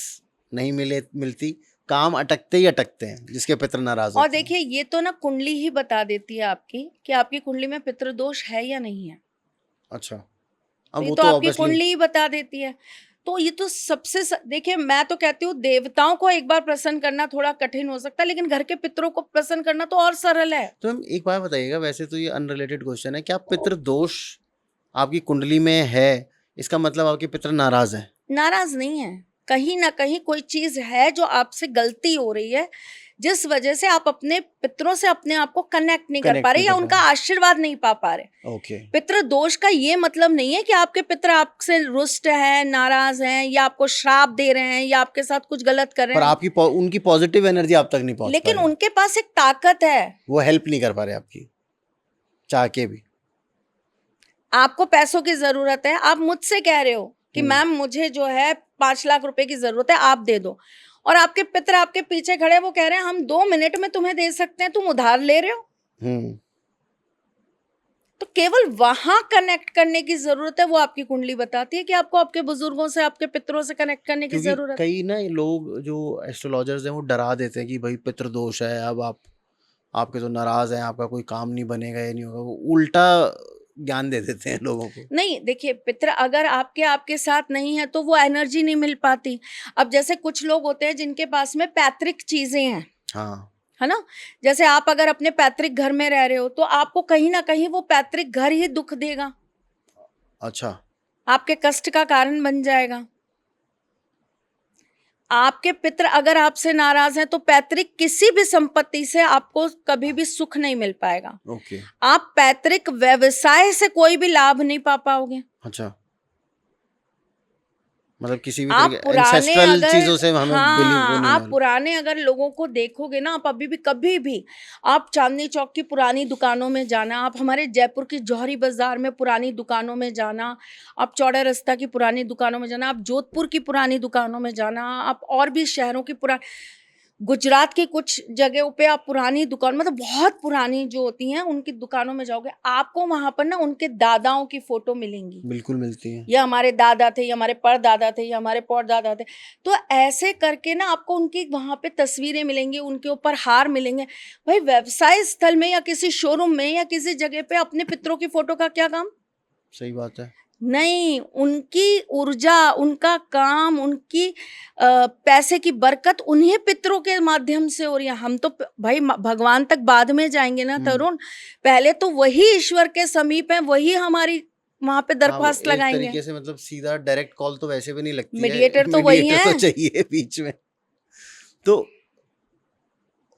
नहीं मिलती, काम अटकते ही अटकते हैं जिसके पितर नाराज और होते हैं। देखिए ये तो ना कुंडली ही बता देती है आपकी कि आपकी कुंडली में पितृदोष है या नहीं है। अच्छा, तो अब ये वो तो तो आपकी ऑब्वियसली कुंडली ही बता देती है। तो ये तो देखिए मैं तो कहती हूँ देवताओं को एक बार प्रसन्न करना थोड़ा कठिन हो सकता है, लेकिन घर के पितरों को प्रसन्न करना तो और सरल है। तो हम एक बात बताइएगा, वैसे तो ये अनरिलेटेड क्वेश्चन है, क्या पितृ दोष आपकी कुंडली में है, इसका मतलब आपके पितर नाराज हैं? नाराज नहीं है, कहीं ना कहीं कोई चीज है जो आपसे गलती हो रही है, जिस वजह से आप अपने पितरों से अपने आप को कनेक्ट नहीं कर पा कनेक्ट रहे नहीं या कर उनका पा आशीर्वाद नहीं पा पा रहे। रहे। ओके। पितृ दोष का ये मतलब नहीं है कि आपके पितर आपसे रुष्ट हैं, नाराज हैं, या आपको श्राप दे रहे हैं, या आपके साथ कुछ गलत कर रहे पर हैं। आपकी उनकी पॉजिटिव एनर्जी आप तक नहीं पहुंच पा लेकिन रही, उनके पास एक ताकत है। वो हेल्प नहीं कर पा रहे आपकी, चाह के भी। आपको पैसों की जरूरत है, आप मुझसे कह रहे हो कि मैम मुझे जो है 5 लाख रुपए की जरूरत है, आप दे दो, और आपके पितर आपके पीछे खड़े हैं, वो कह रहे हैं हम 2 मिनट में तुम्हें दे सकते हैं, तुम उधार ले रहे हो। हम्म। तो केवल वहां कनेक्ट करने की जरूरत है, वो आपकी कुंडली बताती है कि आपको आपके बुजुर्गों से, आपके पितरों से कनेक्ट करने की क्योंकि जरूरत है। कई ना लोग जो एस्ट्रोलॉजर्स हैं वो डरा देते हैं कि भाई पितृ दोष है, अब आप आपके तो नाराज हैं, आपका कोई काम नहीं बनेगा, ये नहीं होगा, वो उल्टा ज्ञान दे देते हैं लोगों को। नहीं देखिए, पितर अगर आपके आपके साथ नहीं है तो वो एनर्जी नहीं मिल पाती। अब जैसे कुछ लोग होते हैं जिनके पास में पैतृक चीजें हैं, हाँ। है ना। जैसे आप अगर अपने पैतृक घर में रह रहे हो तो आपको कहीं ना कहीं वो पैतृक घर ही दुख देगा, अच्छा। आपके कष्ट का कारण बन जाएगा। आपके पितर अगर आपसे नाराज हैं तो पैतृक किसी भी संपत्ति से आपको कभी भी सुख नहीं मिल पाएगा। ओके। आप पैतृक व्यवसाय से कोई भी लाभ नहीं पा पाओगे। अच्छा, मतलब किसी भी आप तरीके पुराने एंसेस्ट्रल अगर चीजों से हमें बिलीव वो हाँ, नहीं होने आप वाला। पुराने अगर लोगों को देखोगे ना, आप अभी भी कभी भी आप चांदनी चौक की पुरानी दुकानों में जाना, आप हमारे जयपुर की जौहरी बाजार में पुरानी दुकानों में जाना, आप चौड़ा रास्ता की पुरानी दुकानों में जाना, आप जोधपुर की पुरानी दुकानों में जाना, आप और भी शहरों की पुरानी, गुजरात की कुछ जगहों पे आप पुरानी दुकान, मतलब बहुत पुरानी जो होती हैं उनकी दुकानों में जाओगे, आपको वहां पर ना उनके दादाओं की फोटो मिलेंगी। बिल्कुल मिलती है। ये हमारे दादा थे, ये हमारे परदादा थे, ये हमारे परदादा थे। तो ऐसे करके ना आपको उनकी वहां पे तस्वीरें मिलेंगी, उनके ऊपर हार मिलेंगे। भाई व्यवसाय स्थल में या किसी शोरूम में या किसी जगह पे अपने पितरों की फोटो का क्या काम? सही बात है। नहीं, उनकी ऊर्जा, उनका काम, उनकी पैसे की बरकत उन्हीं पितरों के माध्यम से हो रही है। हम तो भाई भगवान तक बाद में जाएंगे ना तरुण, पहले तो वही ईश्वर के समीप है, वही हमारी वहां पे हाँ, वो दरख्वास्त एक लगाएंगे। तरीके से मतलब सीधा डायरेक्ट कॉल तो वैसे भी नहीं लगती है, मीडिएटर तो वही मीडिएटर है। तो चाहिए बीच में। तो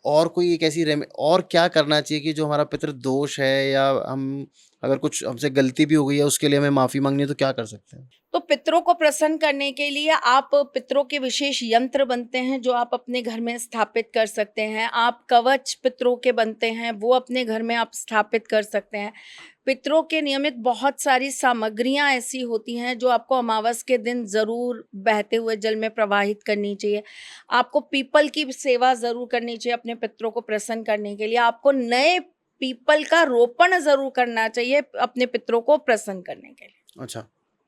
और कोई एक ऐसी और क्या करना चाहिए कि जो हमारा पितृ दोष है, या हम अगर कुछ हमसे गलती भी हो गई है उसके लिए हमें माफी मांगनी है, तो क्या कर सकते हैं? तो पितरों को प्रसन्न करने के लिए आप पितरों के विशेष यंत्र बनते हैं जो आप अपने घर में स्थापित कर सकते हैं। आप कवच पितरों के बनते हैं, वो अपने घर में आप स्थापित कर सकते हैं। पितरों के नियमित बहुत सारी सामग्रियां ऐसी होती हैं जो आपको अमावस के दिन जरूर बहते हुए जल में प्रवाहित करनी चाहिए। आपको पीपल की सेवा जरूर करनी चाहिए अपने पितरों को प्रसन्न करने के लिए। आपको नए पीपल का रोपण जरूर करना चाहिए अपने पितरों को प्रसन्न करने के लिए। अच्छा,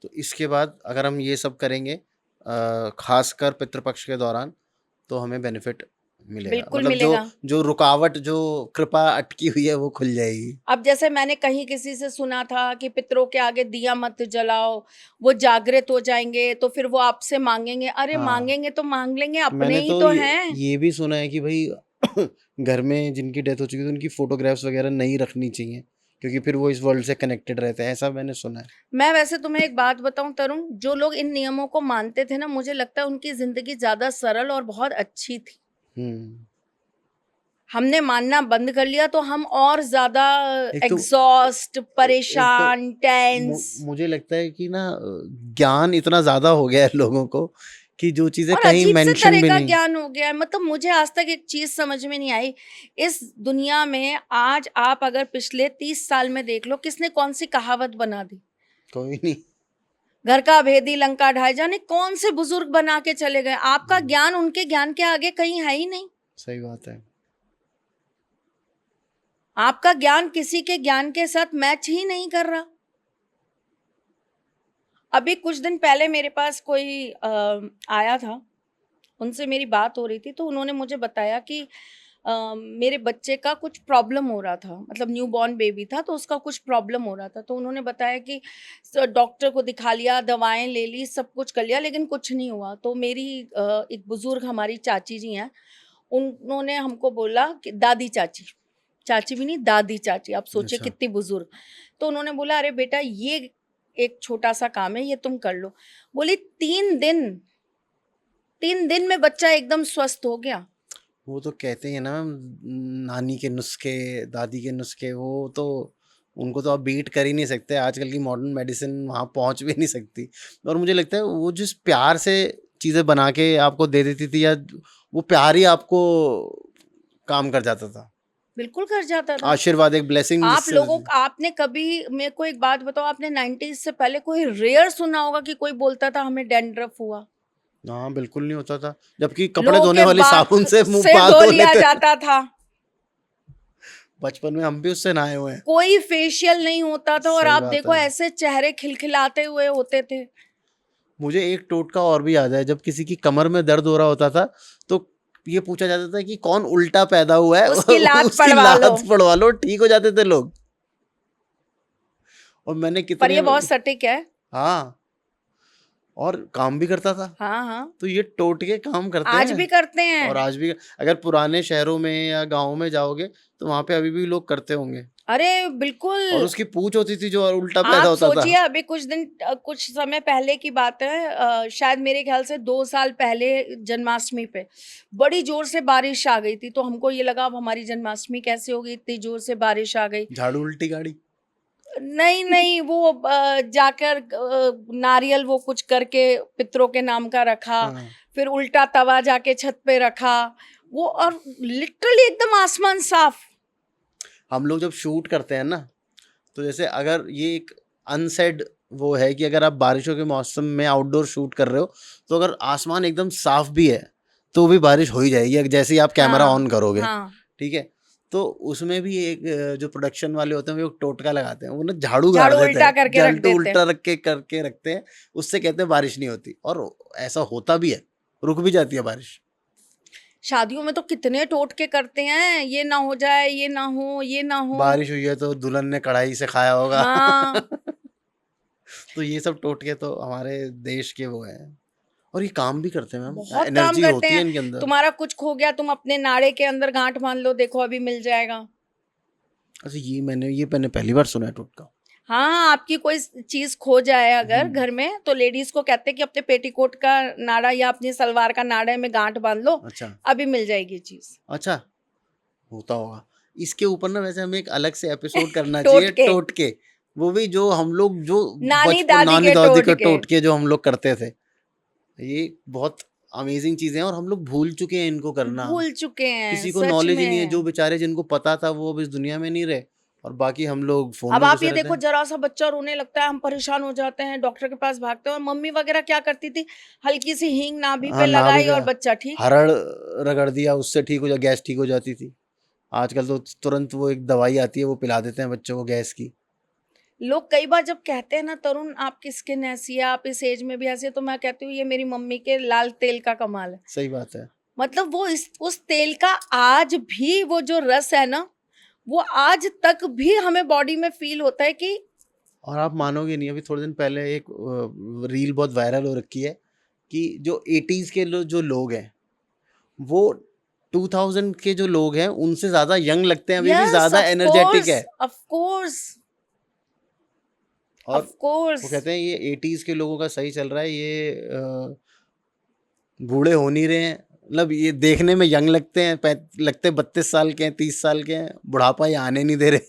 तो इसके बाद अगर हम ये सब करेंगे खासकर पितृपक्ष के दौरान, तो हमें बेनिफिट मिलेगा, बिल्कुल मतलब जो मिलेगा। जो रुकावट, जो कृपा अटकी हुई है वो खुल जाएगी। अब जैसे मैंने कहीं किसी से सुना था कि पितरों के आगे दिया मत जलाओ, वो जागृत हो जाएंगे तो फिर वो आपसे मांगेंगे। अरे हाँ, मांगेंगे तो मांग लेंगे, अपने मैंने ही तो तो हैं। ये भी सुना है कि भाई घर में जिनकी डेथ हो चुकी है उनकी फोटोग्राफ्स वगैरह नहीं रखनी चाहिए, क्योंकि फिर वो इस वर्ल्ड से कनेक्टेड रहते हैं, ऐसा मैंने सुना है। मैं वैसे तुम्हें एक बात बताऊं तरुण, जो लोग इन नियमों को मानते थे ना, मुझे लगता है उनकी जिंदगी ज्यादा सरल और बहुत अच्छी थी। हम्म। हमने मानना बंद कर लिया तो हम और ज्यादा एक तो एग्जॉस्ट, एक तो परेशान, टेंस मुझे लगता है कि ना ज्ञान इतना ज्यादा हो गया है लोगों को कि जो चीजें और कहीं अजीब से मेंशन तरह भी का नहीं। ज्ञान हो गया है। मतलब मुझे आज तक एक चीज समझ में नहीं आई इस दुनिया में। आज आप अगर पिछले 30 साल में देख लो, किसने कौन सी कहावत बना दी? कोई नहीं। घर का भेदी लंका ढाई, जाने कौन से बुजुर्ग बना के चले गए। आपका ज्ञान उनके ज्ञान के आगे कहीं है ही नहीं। सही बात है। आपका ज्ञान किसी के ज्ञान के साथ मैच ही नहीं कर रहा। अभी कुछ दिन पहले मेरे पास कोई आया था, उनसे मेरी बात हो रही थी, तो उन्होंने मुझे बताया कि मेरे बच्चे का कुछ प्रॉब्लम हो रहा था, मतलब न्यू बॉर्न बेबी था, तो उसका कुछ प्रॉब्लम हो रहा था। तो उन्होंने बताया कि डॉक्टर को दिखा लिया, दवाएं ले ली, सब कुछ कर लिया, लेकिन कुछ नहीं हुआ। तो मेरी एक बुजुर्ग हमारी चाची जी हैं, उन्होंने हमको बोला कि दादी चाची, चाची भी नहीं, दादी चाची, आप सोचिए अच्छा। कितनी बुजुर्ग। तो उन्होंने बोला, अरे बेटा ये एक छोटा सा काम है, ये तुम कर लो। बोली 3 दिन में बच्चा एकदम स्वस्थ हो गया। वो तो कहते हैं ना मैम, नानी के नुस्खे, दादी के नुस्खे, वो तो उनको तो आप बीट कर ही नहीं सकते। आजकल की मॉडर्न मेडिसिन वहाँ पहुँच भी नहीं सकती। और मुझे लगता है वो जिस प्यार से चीज़ें बना के आपको दे देती थी, या वो प्यार ही आपको काम कर जाता था। बिल्कुल कर जाता था। आशीर्वाद, एक ब्लेसिंग आप जिससे। लोगों आपने कभी, मेरे को एक बात बताओ, आपने 90s से पहले कोई रेयर सुना होगा कि कोई बोलता था हमें डैंड्रफ हुआ? हाँ, बिल्कुल नहीं होता था। जबकि कपड़े लोगों धोने के वाले बाप साबुन से मुँह से पार धो धो लिया लेते। जाता था, बचपन में हम भी उससे नहाए हुए हैं। कोई फेशियल नहीं होता था, और सही आप बात देखो है। ऐसे चेहरे खिलखिलाते हुए होते थे। मुझे एक टोटका और भी याद है, जब किसी की कमर में दर्द हो रहा होता था तो ये पूछा जाता था कि कौन उल्टा पैदा हुआ है, उसकी लात उसकी पड़वा लो। लात पड़वा लो, ठीक हो जाते थे लोग। और मैंने पर कितने। ये बहुत सटीक है। हाँ, और काम भी करता था। हाँ हाँ, तो ये टोटके काम करते आज हैं। भी करते और हैं। आज भी अगर पुराने शहरों में या गाँव में जाओगे तो वहाँ पे अभी भी लोग करते होंगे। अरे और बिल्कुल। उसकी पूंछ होती थी जो उल्टा पैदा आप होता था। सोचिए, अभी कुछ समय पहले की बात है, शायद मेरे ख्याल से 2 साल पहले जन्माष्टमी पे बड़ी जोर से बारिश आ गई थी। तो हमको ये लगा अब हमारी जन्माष्टमी कैसे होगी, इतनी जोर से बारिश आ गई। झाड़ू उल्टी गाड़ी। नहीं नहीं, वो जाकर नारियल वो कुछ करके पितरों के नाम का रखा, हाँ। फिर उल्टा तवा जाके छत पे रखा, वो, और लिटरली एकदम आसमान साफ। हम लोग जब शूट करते हैं ना, तो जैसे अगर ये एक अनसेड वो है कि अगर आप बारिशों के मौसम में आउटडोर शूट कर रहे हो, तो अगर आसमान एकदम साफ भी है तो भी बारिश हो ही जाएगी जैसे ही आप कैमरा हाँ ऑन करोगे। हाँ, ठीक है। तो उसमें भी एक जो प्रोडक्शन वाले होते हैं वो एक टोटका लगाते हैं, वो ना झाड़ू गाड़ झाड़ू देते उल्टा हैं, करके रख झाड़ू देते हैं। उल्टा रख के करके रखते हैं। उससे कहते हैं बारिश नहीं होती, और ऐसा होता भी है, रुक भी जाती है बारिश। शादियों में तो कितने टोटके करते हैं, ये ना हो जाए, ये ना हो, ये ना हो। बारिश हुई है तो दुल्हन ने कढ़ाई से खाया होगा। हाँ, तो ये सब टोटके तो हमारे देश के वो हैं, और ये काम भी करते हैं मैम, बहुत काम एनर्जी करते होती है हैं। इनके अंदर। तुम्हारा कुछ खो गया, तुम अपने नाड़े के अंदर गांठ बांध लो, देखो अभी मिल जाएगा। अच्छा, ये मैंने पहली बार सुना है टोटका। हाँ, आपकी कोई चीज खो जाए अगर घर में, तो लेडीज को कहते हैं कि अपने पेटीकोट का नाड़ा या अपनी सलवार का नाड़े में गांठ बांध लो, अच्छा। अभी मिल जाएगी चीज। अच्छा, होता होगा। इसके ऊपर ना वैसे हमें एक अलग से एपिसोड करना चाहिए, टोटके, टोटके। वो भी जो हम लोग जो नानी बचपन दादी नानी के दादी के टोटके। टोटके जो हम लोग करते थे, ये बहुत अमेजिंग चीजें हैं, और हम लोग भूल चुके हैं इनको करना। भूल चुके हैं, किसी को सच नॉलेज ही नहीं है, जो में। बेचारे जिनको पता था वो अब इस दुनिया में नहीं रहे, और बाकी हम लोग फोन अब में आप घुसे ये रहते देखो, हैं। जरा सा बच्चा रोने लगता है, हम परेशान हो जाते हैं, डॉक्टर के पास भागते हैं। और मम्मी वगैरह क्या करती थी, हल्की सी हींग नाभि हाँ, पे ना भी लगाई का और बच्चा ठीक। हरड़ रगड़ दिया, उससे ठीक हो जा, गैस ठीक हो जाती थी। आजकल तो तुरंत वो एक दवाई आती है, वो पिला देते हैं बच्चों को गैस की। लोग कई बार जब कहते हैं ना, तरुण आपकी स्किन ऐसी है, आप इस एज में भी ऐसे, तो मैं कहती हूँ ये मेरी मम्मी के लाल तेल का कमाल है। सही बात है। मतलब वो उस तेल का आज भी वो जो रस है ना, वो आज तक भी हमें बॉडी में फील होता है कि। और आप मानोगे नहीं, अभी थोड़े दिन पहले एक रील बहुत वायरल हो रखी है कि जो 80s के जो लोग हैं, वो 2000 के जो लोग हैं उनसे ज्यादा यंग लगते हैं, अभी भी यस, ज्यादा ऑफ एनर्जेटिक कोर्स, है। ऑफ कोर्स, और ऑफ कोर्स। वो कहते हैं ये 80s के लोगों का सही चल रहा है, ये बूढ़े हो नहीं रहे हैं, मतलब ये देखने में यंग लगते हैं, लगते 32 साल के हैं, 30 साल के हैं, बुढ़ापा ये आने नहीं दे रहे।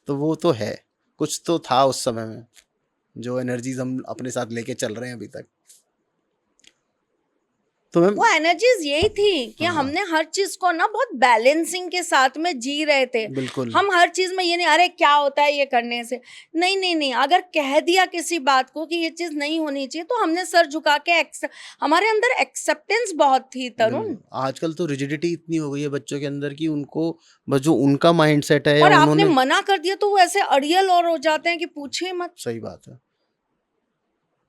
तो वो तो है, कुछ तो था उस समय में, जो एनर्जीज हम अपने साथ लेके चल रहे हैं अभी तक। तो मैम, वो एनर्जीज यही थी कि हाँ, हमने हर चीज को ना बहुत बैलेंसिंग के साथ में जी रहे थे। बिल्कुल। हम हर चीज में ये नहीं, अरे क्या होता है ये करने से, नहीं नहीं नहीं, अगर कह दिया किसी बात को कि ये चीज नहीं होनी चाहिए, तो हमने सर झुका के हमारे अंदर एक्सेप्टेंस बहुत थी, तरुण। आजकल तो रिजिडिटी इतनी हो गई है बच्चों के अंदर कि उनको बस जो उनका माइंडसेट है या और आपने उन्होंने। मना कर दिया तो वो ऐसे अड़ियल और हो जाते हैं कि पूछिए मत। सही बात है।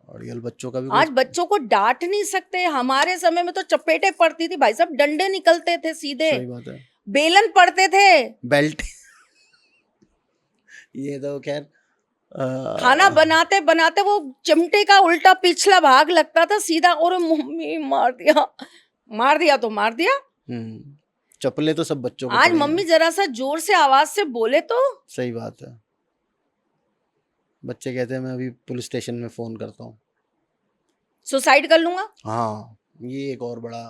और रियल बच्चों का भी आज कोई बच्चों को डांट नहीं सकते, हमारे समय में तो चपेटे पड़ती थी भाई साहब, डंडे निकलते थे सीधे, सही बात है, बेलन पड़ते थे, बेल्ट ये तो खैर खाना बनाते बनाते वो चिमटे का उल्टा पिछला भाग लगता था सीधा, और मम्मी मार दिया, मार दिया तो मार दिया। चपले तो सब बच्चों को आज पड़े मम्मी हैं। जरा सा जोर से आवाज से बोले तो सही बात है, बच्चे कहते हैं मैं अभी पुलिस स्टेशन में फोन करता हूँ। सुसाइड कर लूंगा। हाँ, ये एक और बड़ा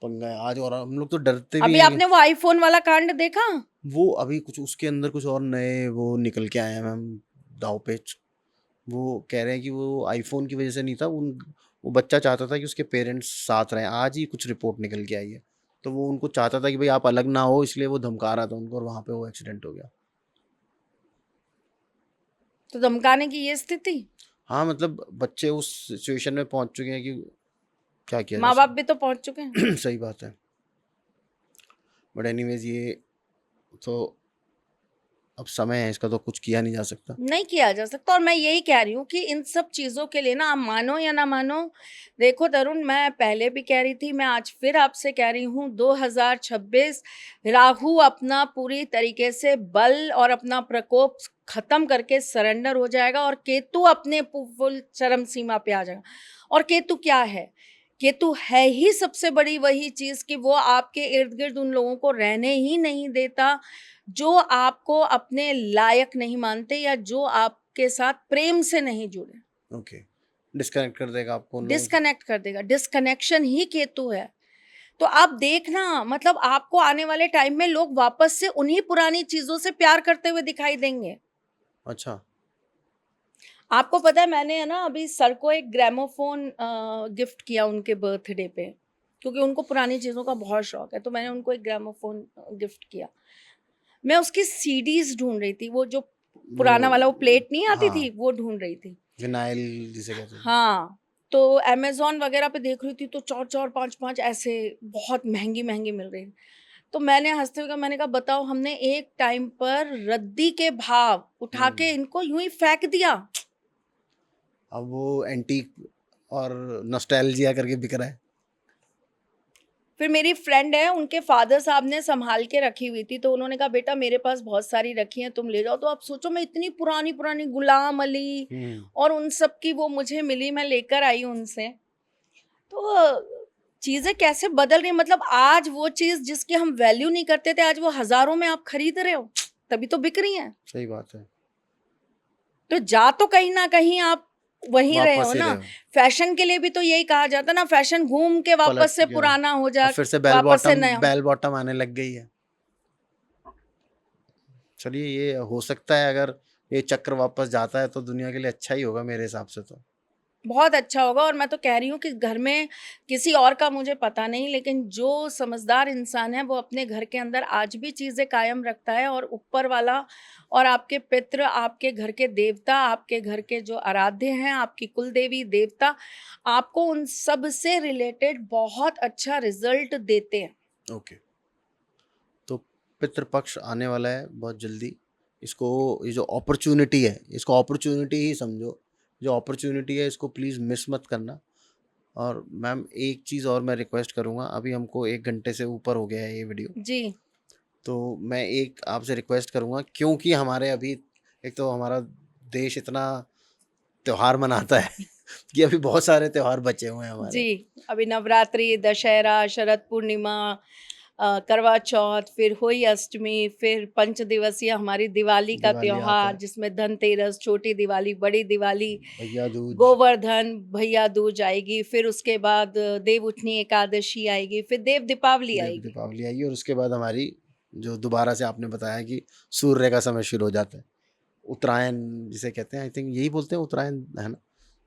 पंगा है आज, और हम लोग तो डरते भी अभी हैं आपने वो आईफोन वाला कांड देखा? वो अभी कुछ उसके अंदर कुछ और नए वो निकल के आए हैं मैम, दाव पेच। वो कह रहे हैं कि वो आईफोन की वजह से नहीं था, वो बच्चा चाहता था कि उसके पेरेंट्स साथ रहें। आज ही कुछ रिपोर्ट निकल के आई है, तो वो उनको चाहता था कि भाई आप अलग ना हो, इसलिए वो धमका रहा था उनको, और वहाँ पे वो एक्सीडेंट हो गया। तो धमकाने की ये स्थिति, हाँ, मतलब बच्चे उस सिचुएशन में पहुंच चुके हैं कि क्या किया जा माँ बाप भी तो पहुंच चुके हैं। सकता। सही बात है, बट एनीवेज ये तो अब समय है, इसका तो कुछ किया नहीं जा सकता। नहीं किया जा सकता, और मैं यही कह रही हूँ कि इन सब चीजों के लिए ना, आप मानो या ना मानो, देखो तरुण, मैं पहले भी कह रही थी, मैं आज फिर आपसे कह रही हूँ, 2026 राहु अपना पूरी तरीके से बल और अपना प्रकोप खत्म करके सरेंडर हो जाएगा, और केतु अपने फुल चरम सीमा पे आ जाएगा। और केतु क्या है? केतु है ही सबसे बड़ी वही चीज कि वो आपके इर्द गिर्द उन लोगों को रहने ही नहीं देता जो आपको अपने लायक नहीं मानते, या जो आपके साथ प्रेम से नहीं जुड़े। ओके, डिस्कनेक्ट कर देगा आपको उन लोगों से। डिस्कनेक्ट कर देगा, डिस्कनेक्शन ही केतु है। तो आप देखना, मतलब आपको आने वाले टाइम में लोग वापस से उन्हीं पुरानी चीजों से प्यार करते हुए दिखाई देंगे। अच्छा, आपको पता है, मैंने है ना अभी सर को एक ग्रामोफोन गिफ्ट किया उनके बर्थडे पे, क्योंकि उनको पुरानी चीज़ों का बहुत शौक है, तो मैंने उनको एक ग्रामोफोन गिफ्ट किया। मैं उसकी सीडीज ढूंढ रही थी, वो जो पुराना वाला वो प्लेट नहीं आती हाँ, थी, वो ढूंढ रही थी। विनाइल जिसे कहते हैं। हाँ, तो अमेजोन वगैरह पे देख रही थी, तो 4-4 5-5 ऐसे बहुत महंगी महंगी मिल रही। तो मैंने हंसते हुए कहा, मैंने कहा बताओ, हमने एक टाइम पर रद्दी के भाव उठा के इनको यूं ही फेंक दिया। अब वो एंटीक और नॉस्टैल्जिया करके बिक रहा है। फिर मेरी फ्रेंड है, उनके फादर साहब ने संभाल के रखी हुई थी, तो उन्होंने कहा बेटा मेरे पास बहुत सारी रखी हैं, तुम ले जाओ। तो आप सोचो, मैं इतनी पुरानी पुरानी गुलाम अली और उन सब की वो मुझे मिली, मैं लेकर आई उनसे। तो चीजें कैसे बदल रही हैं, मतलब आज वो चीज जिसकी हम वैल्यू नहीं करते थे, आज वो हजारों में आप खरीद रहे हो, तभी तो बिक रही हैं। सही बात है, तो जा तो कहीं ना कहीं आप वहीं रहे वापस हो ही ना। रहे हो, फैशन के लिए भी तो यही कहा जाता है ना, फैशन घूम के पलट वापस से गया, पुराना हो और जा, फिर से वापस से नया। बेल बॉटम आने लग गई है। चलिए, ये हो सकता है, अगर ये चक्र वापस जाता है तो दुनिया के लिए अच्छा ही होगा मेरे हिसाब से तो। बहुत अच्छा होगा। और मैं तो कह रही हूँ कि घर में किसी और का मुझे पता नहीं, लेकिन जो समझदार इंसान है वो अपने घर के अंदर आज भी चीज़ें कायम रखता है, और ऊपर वाला और आपके पितृ, आपके घर के देवता, आपके घर के जो आराध्य हैं, आपकी कुल देवी देवता, आपको उन सब से रिलेटेड बहुत अच्छा रिजल्ट देते हैं। ओके, तो पितृपक्ष आने वाला है बहुत जल्दी। इसको, ये जो अपॉर्चुनिटी है, इसको अपॉर्चुनिटी ही समझो। जो अपॉर्चुनिटी है इसको प्लीज़ मिस मत करना। और मैम, एक चीज़ और मैं रिक्वेस्ट करूँगा, अभी हमको 1 घंटे से ऊपर हो गया है ये वीडियो, जी। तो मैं एक आपसे रिक्वेस्ट करूँगा, क्योंकि हमारे अभी एक तो हमारा देश इतना त्योहार मनाता है कि अभी बहुत सारे त्योहार बचे हुए हैं हमारे। जी, अभी नवरात्रि, दशहरा, शरद पूर्णिमा, करवा चौथ, फिर हुई अष्टमी, फिर पंच दिवसीय हमारी दिवाली का दिवाली आता त्योहार, है, जिसमें धनतेरस, छोटी दिवाली, बड़ी दिवाली, भैया दूज, गोवर्धन, भैया दूज आएगी, फिर उसके बाद देव उठनी एकादशी आएगी, फिर देव दीपावली देव आएगी। दीपावली आएगी, और उसके बाद हमारी जो दोबारा से आपने बताया कि सूर्य का समय शुरू हो जाता है, उत्तरायण जिसे कहते हैं, आई थिंक यही बोलते हैं उत्तरायण, है ना?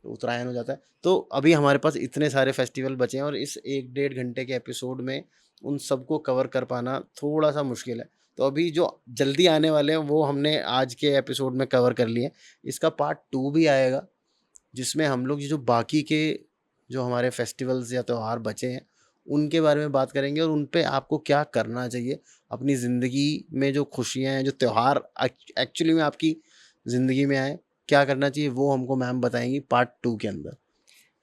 तो उत्तरायण हो जाता है। तो अभी हमारे पास इतने सारे फेस्टिवल बचे हैं, और इस 1 डेढ़ घंटे के एपिसोड में उन सबको कवर कर पाना थोड़ा सा मुश्किल है। तो अभी जो जल्दी आने वाले हैं वो हमने आज के एपिसोड में कवर कर लिए। इसका पार्ट 2 भी आएगा, जिसमें हम लोग ये जो बाकी के जो हमारे फेस्टिवल्स या त्यौहार बचे हैं उनके बारे में बात करेंगे, और उन पे आपको क्या करना चाहिए अपनी ज़िंदगी में। जो खुशियाँ हैं, जो त्यौहार एक्चुअली में आपकी ज़िंदगी में आए, क्या करना चाहिए वो हमको मैम बताएंगी पार्ट 2 के अंदर।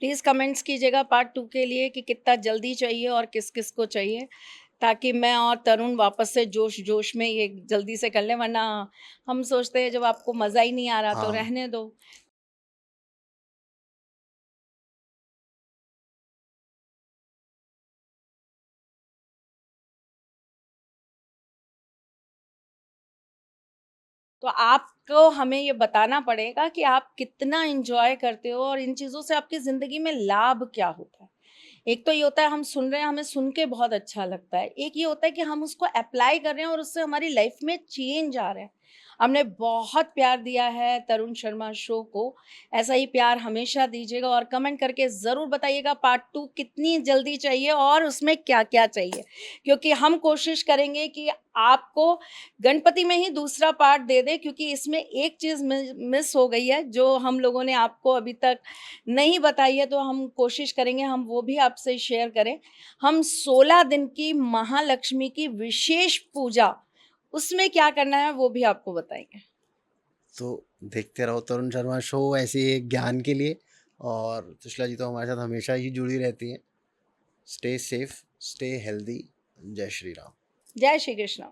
प्लीज़ कमेंट्स कीजिएगा पार्ट 2 के लिए कि कितना जल्दी चाहिए और किस-किस को चाहिए, ताकि मैं और तरुण वापस से जोश-जोश में ये जल्दी से कर लें, वरना हम सोचते हैं जब आपको मज़ा ही नहीं आ रहा तो हाँ। रहने दो। तो आपको हमें ये बताना पड़ेगा कि आप कितना एन्जॉय करते हो और इन चीज़ों से आपकी ज़िंदगी में लाभ क्या होता है? एक तो ये होता है हम सुन रहे हैं, हमें सुन के बहुत अच्छा लगता है। एक ये होता है कि हम उसको अप्लाई कर रहे हैं और उससे हमारी लाइफ में चेंज आ रहा है। हमने बहुत प्यार दिया है तरुण शर्मा शो को, ऐसा ही प्यार हमेशा दीजिएगा और कमेंट करके ज़रूर बताइएगा पार्ट 2 कितनी जल्दी चाहिए और उसमें क्या-क्या चाहिए? क्योंकि हम कोशिश करेंगे कि आपको गणपति में ही दूसरा पार्ट दे दें, क्योंकि इसमें एक चीज़ मिस हो गई है जो हम लोगों ने आपको अभी तक नहीं बताई है, तो हम कोशिश करेंगे हम वो भी आपसे शेयर करें। हम 16 दिन की महालक्ष्मी की विशेष पूजा, उसमें क्या करना है वो भी आपको बताएँगे। तो देखते रहो तरुण शर्मा शो ऐसे ही ज्ञान के लिए। और त्रिशला जी तो हमारे साथ हमेशा ही जुड़ी रहती हैं। Stay safe, stay healthy. जय श्री राम। जय श्री कृष्ण।